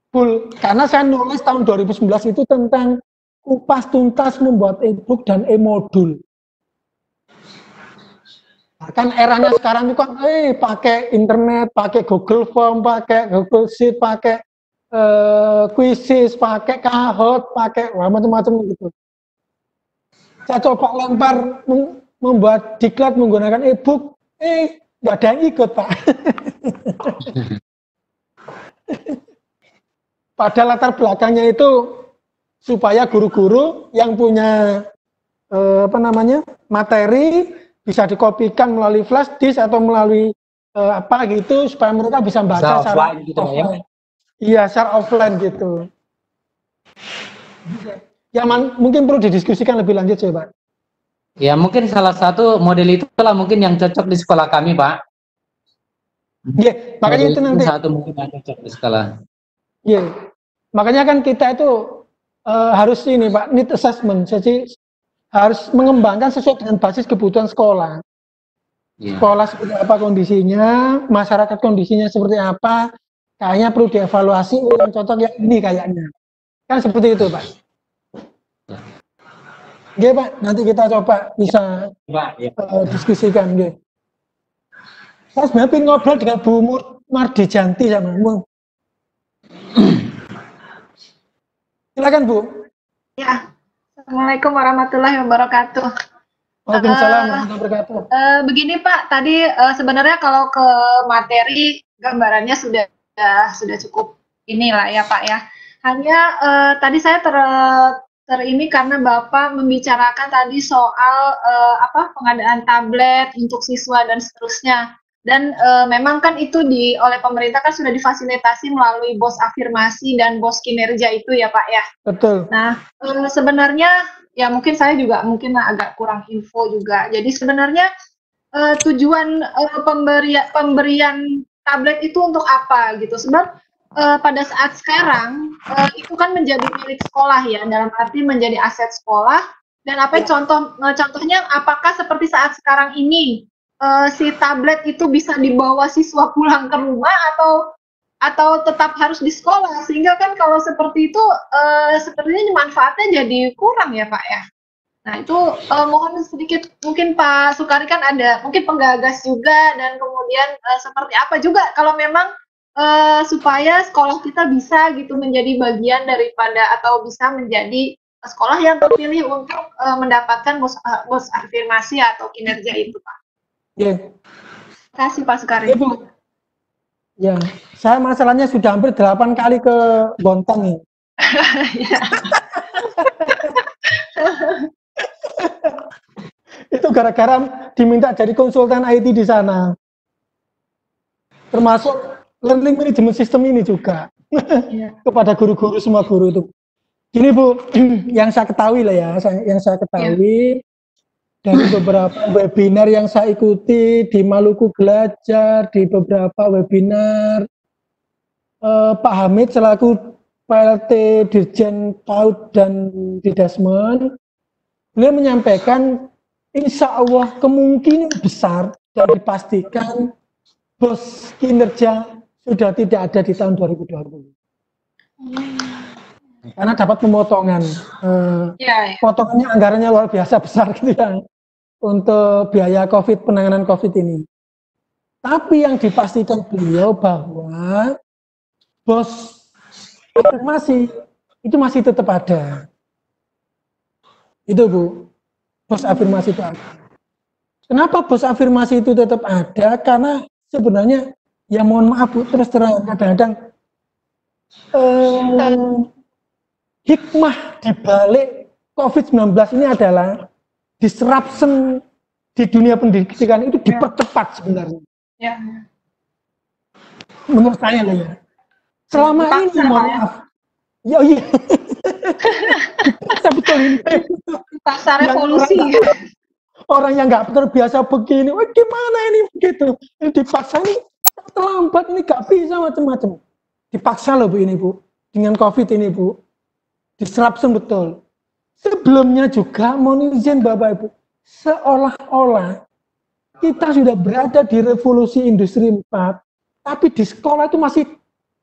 full, karena saya nulis tahun 2011 itu tentang kupas tuntas membuat e-book dan e-modul. Bahkan eranya sekarang itu kan pakai internet, pakai Google Form, pakai Google Sheet, pakai Quizzes, pakai Kahoot, pakai macam-macam gitu. Saya coba lempar membuat diklat menggunakan e-book, nggak ada yang ikut, Pak. Pada latar belakangnya itu supaya guru-guru yang punya materi bisa dikopikan melalui flash disk atau melalui supaya mereka bisa baca secara offline gitu ya. Iya, secara offline gitu. Ya, mungkin perlu didiskusikan lebih lanjut ya, Pak. Ya, mungkin salah satu model itulah mungkin yang cocok di sekolah kami, Pak. Iya, makanya itu nanti satu mungkin yang cocok di sekolah. Iya, makanya kan kita itu harus ini, Pak, need assessment. Jadi harus mengembangkan sesuai dengan basis kebutuhan sekolah. Sekolah seperti apa kondisinya, masyarakat kondisinya seperti apa, kayaknya perlu dievaluasi yang cocok yang ini kayaknya. Kan seperti itu, Pak. Oke, Pak, nanti kita coba bisa diskusikan. Saya sebenarnya ingin ngobrol dengan Bu Mardijanti sama Bu. Silakan, Bu. Ya. Assalamualaikum warahmatullahi wabarakatuh. Waalaikumsalam warahmatullahi wabarakatuh. Begini Pak, tadi sebenarnya kalau ke materi gambarannya sudah cukup inilah ya Pak ya. Hanya tadi saya ini karena Bapak membicarakan tadi soal pengadaan tablet untuk siswa dan seterusnya. Dan memang kan itu oleh pemerintah kan sudah difasilitasi melalui BOS afirmasi dan BOS kinerja itu ya Pak ya. Betul. Nah sebenarnya ya mungkin saya juga agak kurang info juga. Jadi sebenarnya tujuan pemberian tablet itu untuk apa gitu. Sebab pada saat sekarang itu kan menjadi milik sekolah ya, dalam arti menjadi aset sekolah. Dan contohnya apakah seperti saat sekarang ini si tablet itu bisa dibawa siswa pulang ke rumah atau tetap harus di sekolah, sehingga kan kalau seperti itu sepertinya manfaatnya jadi kurang ya Pak ya. Nah itu mohon sedikit, mungkin Pak Sukari kan ada mungkin penggagas juga, dan kemudian seperti apa juga kalau memang supaya sekolah kita bisa gitu menjadi bagian daripada atau bisa menjadi sekolah yang terpilih untuk mendapatkan bos afirmasi atau kinerja itu Pak. Ya. Terima kasih Pak Sukari. Ya, saya masalahnya sudah hampir 8 kali ke Bontang nih. Itu gara-gara diminta jadi konsultan IT di sana. Termasuk learning management system ini juga. Kepada guru-guru, semua guru itu. Gini Bu, yang saya ketahui lah ya, yang saya ketahui dari beberapa webinar yang saya ikuti di Maluku Belajar, di beberapa webinar, Pak Hamid selaku PLT Dirjen PAUD dan Didasmen, beliau menyampaikan insya Allah kemungkinan besar dan dipastikan bos kinerja sudah tidak ada di tahun 2020. Karena dapat pemotongan, potongannya anggarannya luar biasa besar gitu ya, untuk biaya COVID, penanganan COVID ini. Tapi yang dipastikan beliau bahwa bos afirmasi itu masih tetap ada. Itu Bu, bos afirmasi itu ada. Kenapa bos afirmasi itu tetap ada? Karena sebenarnya, ya mohon maaf Bu, terus terang kadang-kadang hikmah dibalik COVID-19 ini adalah disruption di dunia pendidikan itu dipercepat sebenarnya. Ya. Menurut saya loh ya. Selama ini mohon maaf. Ya iya. Betul ini. Pasar revolusi. Orang yang nggak terbiasa begini, wah gimana ini begitu? Ini dipaksa ini terlambat, ini nggak bisa macam-macam. Dipaksa loh Bu ini Bu. Dengan COVID ini Bu. Disruption betul. Sebelumnya juga mohon izin Bapak Ibu, seolah-olah kita sudah berada di revolusi industri 4, tapi di sekolah itu masih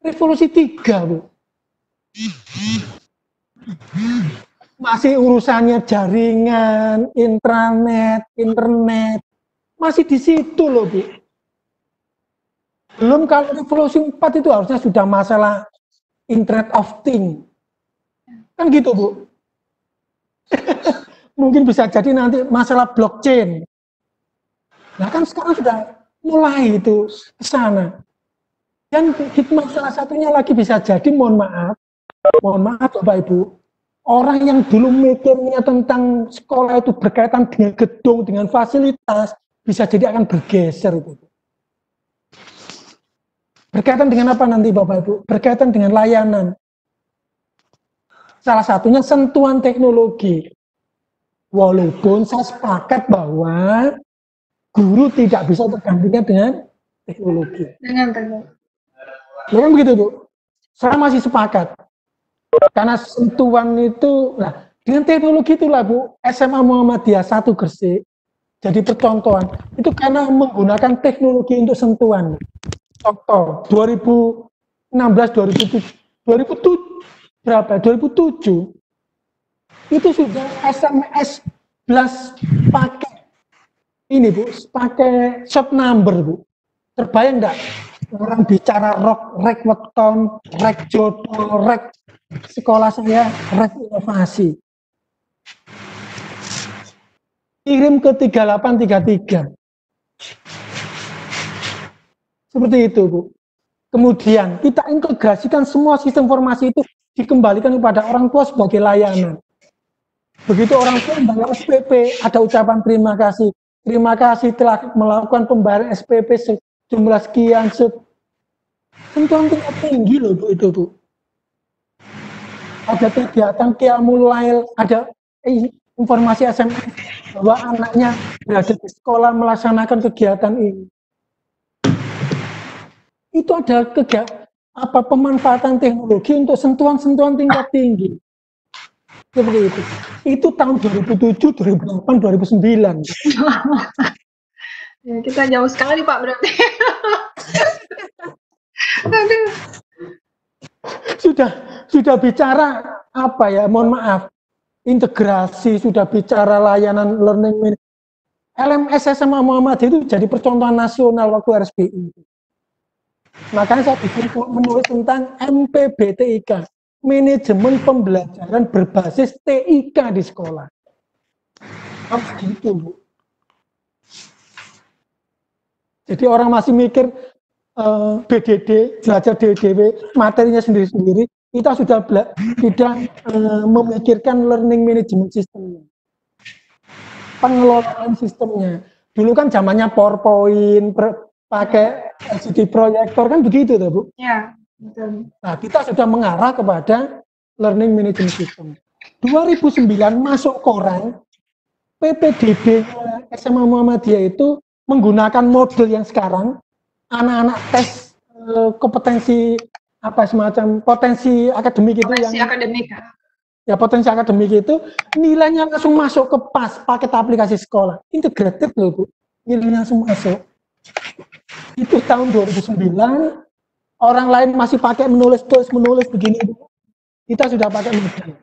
revolusi 3 Bu. Masih urusannya jaringan, intranet, internet, masih di situ loh Bu. Belum kalau revolusi 4 itu harusnya sudah masalah Internet of Things. Kan gitu Bu. Mungkin bisa jadi nanti masalah blockchain. Nah kan sekarang sudah mulai itu ke sana. Dan hikmah salah satunya lagi bisa jadi, mohon maaf Bapak Ibu, orang yang dulu mikirnya tentang sekolah itu berkaitan dengan gedung, dengan fasilitas, bisa jadi akan bergeser itu. Berkaitan dengan apa nanti Bapak Ibu? Berkaitan dengan layanan. Salah satunya sentuhan teknologi. Walaupun saya sepakat bahwa guru tidak bisa tergantikan dengan teknologi. Dengan teknologi. Memang begitu Bu. Saya masih sepakat. Karena sentuhan itu, nah, dengan teknologi itulah Bu, SMA Muhammadiyah 1 Gresik jadi percontohan. Itu karena menggunakan teknologi untuk sentuhan. Contoh 2016, 2007 itu sudah SMS plus pakai ini Bu, pakai short number Bu. Terbayang enggak orang bicara rek weton, rek jodoh, rek sekolah saya, rek inovasi. Kirim ke 3833. Seperti itu Bu. Kemudian kita integrasikan semua sistem informasi itu, dikembalikan kepada orang tua sebagai layanan. Begitu orang tua membayar SPP, ada ucapan terima kasih. Terima kasih telah melakukan pembayaran SPP sejumlah sekian. Sentuhan tingkat tinggi loh Bu itu Bu. Ada kegiatan Qiyamul Lail, ada informasi SMS bahwa anaknya berada di sekolah melaksanakan kegiatan ini. Itu ada pemanfaatan teknologi untuk sentuhan-sentuhan tingkat tinggi. Seperti itu. Itu tahun 2007, 2008, 2009. Ya, kita jauh sekali Pak berarti. Aduh. Sudah bicara apa ya? Mohon maaf. Integrasi, sudah bicara layanan learning management. LMS SMA Muhammadiyah itu jadi percontohan nasional waktu RSBI. Makanya saya bikin menulis tentang MPBTIK, manajemen pembelajaran berbasis TIK di sekolah. Harus gitu, Bu. Jadi orang masih mikir BDD, belajar DDW, materinya sendiri-sendiri, kita sudah tidak memikirkan learning management systemnya. Pengelolaan sistemnya. Dulu kan zamannya PowerPoint, pakai LCD proyektor kan begitu tuh, Bu. Ya, betul. Nah, kita sudah mengarah kepada learning management system. 2009 masuk koran, PPDB SMA Muhammadiyah itu menggunakan model yang sekarang, anak-anak tes kompetensi apa semacam potensi akademik itu Potensi yang akademik. ya potensi akademik itu nilainya langsung masuk ke PAS paket aplikasi sekolah integrated loh, Bu, nilainya langsung masuk. Itu tahun 2009, orang lain masih pakai menulis begini, Bu. Kita sudah pakai model.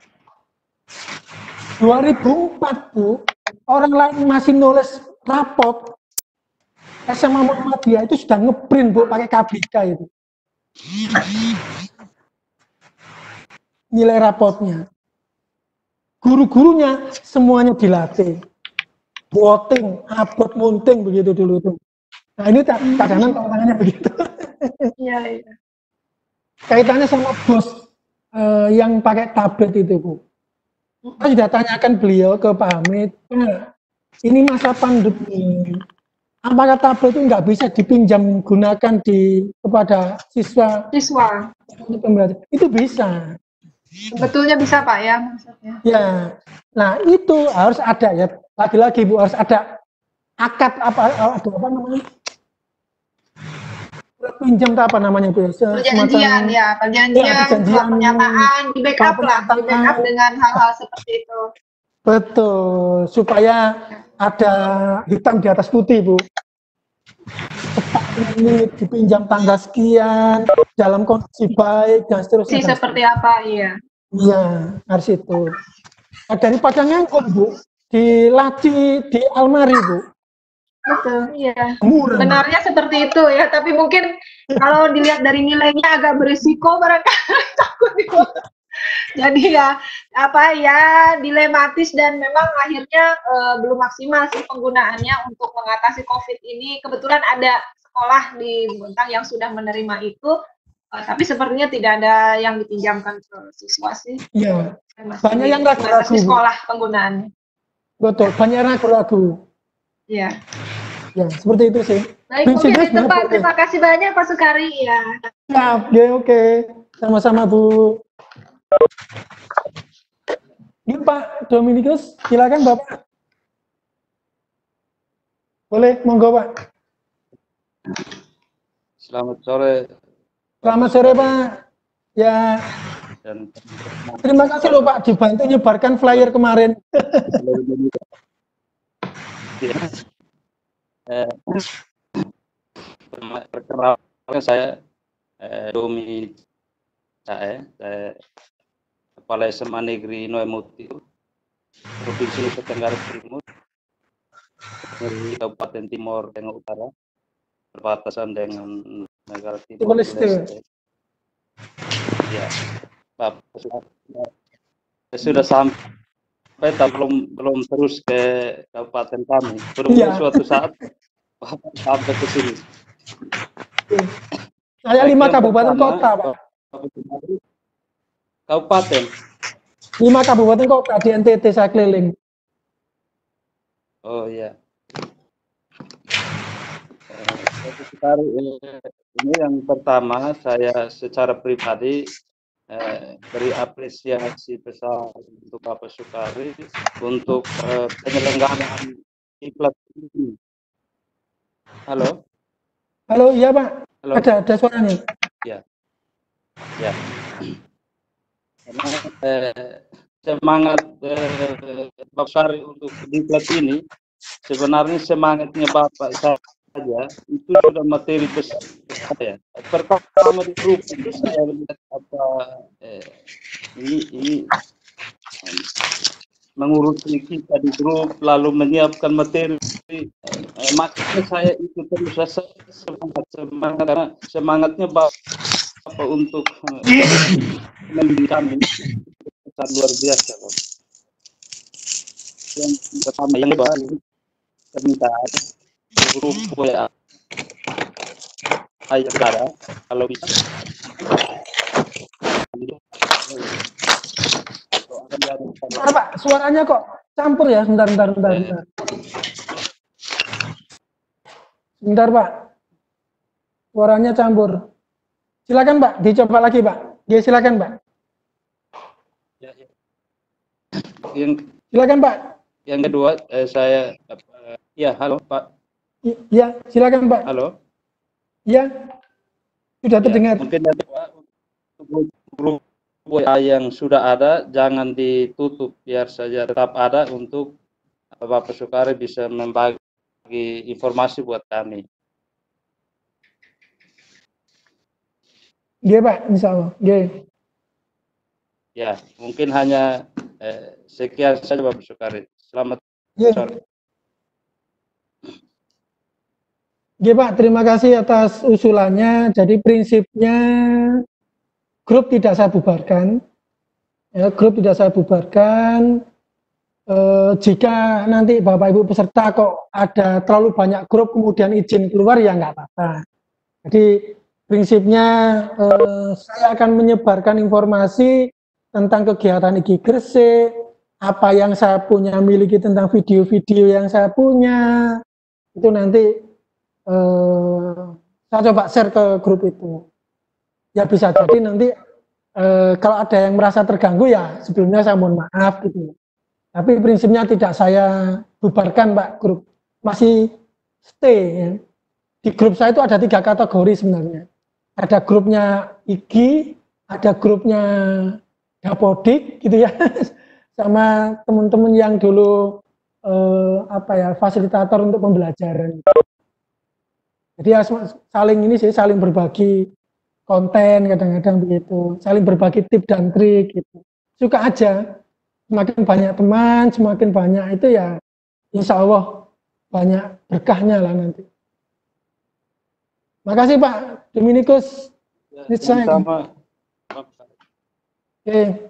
2004, Bu, orang lain masih nulis rapot, SMA Muhammadiyah itu sudah ngeprint, Bu, pakai KBK itu. Nilai rapotnya. Guru-gurunya semuanya dilatih. Voting, upload, munting begitu dulu tuh. Nah, ini kadang-kadang tantangannya begitu. Iya, iya. Kaitannya sama bos yang pakai tablet itu, Bu. Saya sudah tanyakan beliau ke Pak Hamid, ini masa pandemi, apakah tablet itu nggak bisa dipinjam gunakan kepada siswa? Itu bisa. Sebetulnya bisa Pak ya maksudnya. Ya, nah itu harus ada ya. Lagi-lagi Bu, harus ada akad apa namanya? Pinjam apa namanya Bu? Perjanjian ya, perjanjian, pernyataan, di backup lah, di backup dengan hal-hal seperti itu. Betul, supaya ada hitam di atas putih, Bu. Ini dipinjam tanggal sekian, dalam kondisi baik, dan seterusnya. Seperti apa, iya. Iya, harus itu. Nah, daripada ngangkut, Bu, di laci, di almari, Bu. Betul, iya. Murah. Benarnya seperti itu ya, tapi mungkin kalau dilihat dari nilainya agak berisiko barangkali takut dibuat. Jadi ya apa ya dilematis dan memang akhirnya belum maksimal sih penggunaannya untuk mengatasi COVID ini. Kebetulan ada sekolah di Bontang yang sudah menerima itu, tapi sepertinya tidak ada yang dipinjamkan ke siswa sih. Iya. Banyak yang ragu-ragu. Sekolah penggunaannya. Betul, banyak ragu-ragu. Iya. Ya, seperti itu sih. Baik, mungkin itu Pak. Terima kasih banyak Pak Sukari ya. Ya, oke. Sama-sama Bu. Ini Pak Dominikus, silakan Bapak. Boleh, monggo Pak. Selamat sore. Selamat sore Pak. Ya. Dan terima kasih loh Pak, dibantu nyebarkan flyer kemarin. Perkenalkan saya Domi saya Kepala SMA Negeri Noemuti, Provinsi Nusa Tenggara Timur, dari Kabupaten Timor Tengah Utara, berbatasan dengan negara Timor Leste. Ya, Pak, sudah sampai, belum terus ke kabupaten kami. Berhubung suatu saat Bapak sampai ke sini. Saya 5 kabupaten kota, Pak. Kabupaten. 5 kabupaten kota di NTT saya keliling. Oh iya. Ini yang pertama saya secara pribadi beri apresiasi besar untuk Bapak Sukari untuk penyelenggaraan iklan ini. Halo? Halo, iya Pak. Halo? Ada suaranya. Ya. Ya. Semangat Bapak Sukari untuk iklan ini sebenarnya semangatnya Bapak saja itu sudah materi besar saya. Pertama di grup itu saya lihat apa ini mengurusi kita di grup lalu menyiapkan materi, makanya saya itu terus rasa semangat karena semangatnya Bapak untuk membimbing kami sangat luar biasa. Yang pertama yang baru permintaan grup WA ayah saudara kalau bisa Pak, suaranya kok campur ya? Bentar. Bentar, Pak. Suaranya campur. Silakan, Pak. Dicoba lagi, Pak. Ya, silakan, Pak. Silakan, Pak. Yang kedua, saya ya, halo, Pak. Ya, silakan, Pak. Halo. Ya. Sudah terdengar. Mungkin grup WA yang sudah ada jangan ditutup, biar saja tetap ada untuk Bapak Sukari bisa membagi informasi buat kami. Iya, Pak, insya Allah. Iya. Ya, mungkin hanya sekian saja Bapak Sukari. Selamat sore. Iya, Pak, terima kasih atas usulannya. Jadi prinsipnya grup tidak saya bubarkan. Ya, grup tidak saya bubarkan. Jika nanti Bapak Ibu peserta kok ada terlalu banyak grup kemudian izin keluar, ya nggak apa-apa. Jadi prinsipnya saya akan menyebarkan informasi tentang kegiatan IGI Gresik, apa yang saya punya miliki tentang video-video yang saya punya, itu nanti saya coba share ke grup itu. Ya bisa jadi nanti kalau ada yang merasa terganggu ya sebelumnya saya mohon maaf gitu. Tapi prinsipnya tidak saya bubarkan, Pak, grup. Masih stay ya. Di grup saya itu ada 3 kategori sebenarnya. Ada grupnya IGI, ada grupnya Dapodik gitu ya. Sama teman-teman yang dulu fasilitator untuk pembelajaran. Jadi ya saling ini sih, saling berbagi konten kadang-kadang begitu, saling berbagi tip dan trik gitu. Suka aja, semakin banyak teman, semakin banyak itu ya insya Allah banyak berkahnya lah nanti. Makasih Pak Dominikus. Sama. Oke.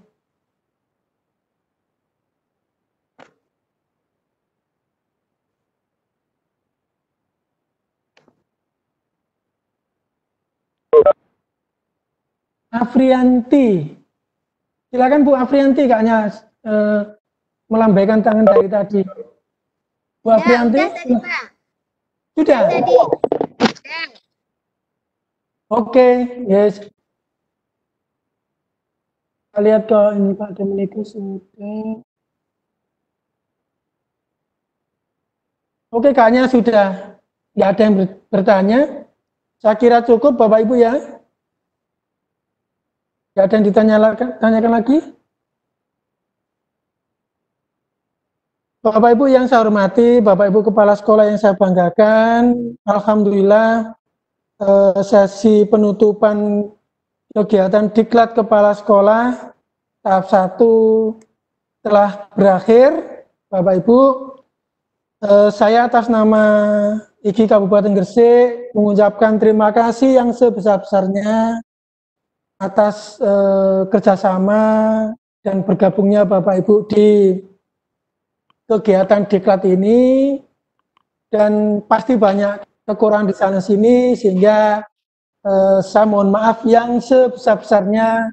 Afrianti, silakan Bu Afrianti, kayaknya melambaikan tangan dari tadi. Bu Afrianti, sudah. Oke, yes. Kita lihat ke ini Pak Dominikus sudah. Oke, kayaknya sudah nggak ada yang bertanya. Saya kira cukup Bapak Ibu ya. Nggak ada yang ditanyakan lagi? Bapak Ibu yang saya hormati, Bapak Ibu Kepala Sekolah yang saya banggakan, Alhamdulillah sesi penutupan kegiatan Diklat Kepala Sekolah tahap 1 telah berakhir. Bapak Ibu, saya atas nama IGI Kabupaten Gresik mengucapkan terima kasih yang sebesar-besarnya atas kerjasama dan bergabungnya Bapak Ibu di kegiatan Diklat ini, dan pasti banyak kekurangan di sana sini sehingga saya mohon maaf yang sebesar-besarnya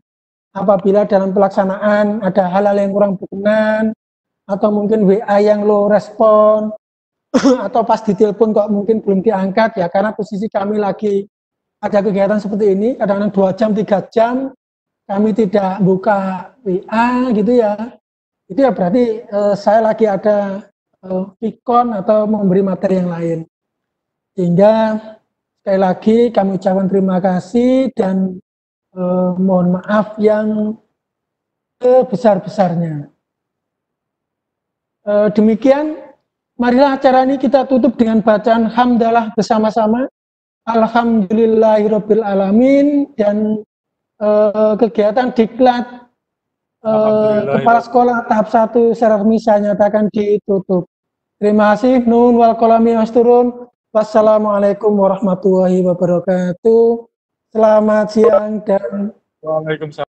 apabila dalam pelaksanaan ada hal-hal yang kurang berkenan atau mungkin WA yang low respon atau pas ditelepon kok mungkin belum diangkat ya, karena posisi kami lagi ada kegiatan seperti ini, kadang-kadang 2 jam, 3 jam, kami tidak buka WA gitu ya. Itu ya berarti saya lagi ada pikon atau memberi materi yang lain. Sehingga sekali lagi kami ucapkan terima kasih dan mohon maaf yang sebesar-besarnya. Demikian marilah acara ini kita tutup dengan bacaan hamdalah bersama-sama. Alhamdulillahirabbil alamin, dan kegiatan diklat kepala sekolah tahap 1 secara resmi saya nyatakan ditutup. Terima kasih. Nun wal qalami wasturun. Wassalamualaikum warahmatullahi wabarakatuh. Selamat siang dan Waalaikumsalam.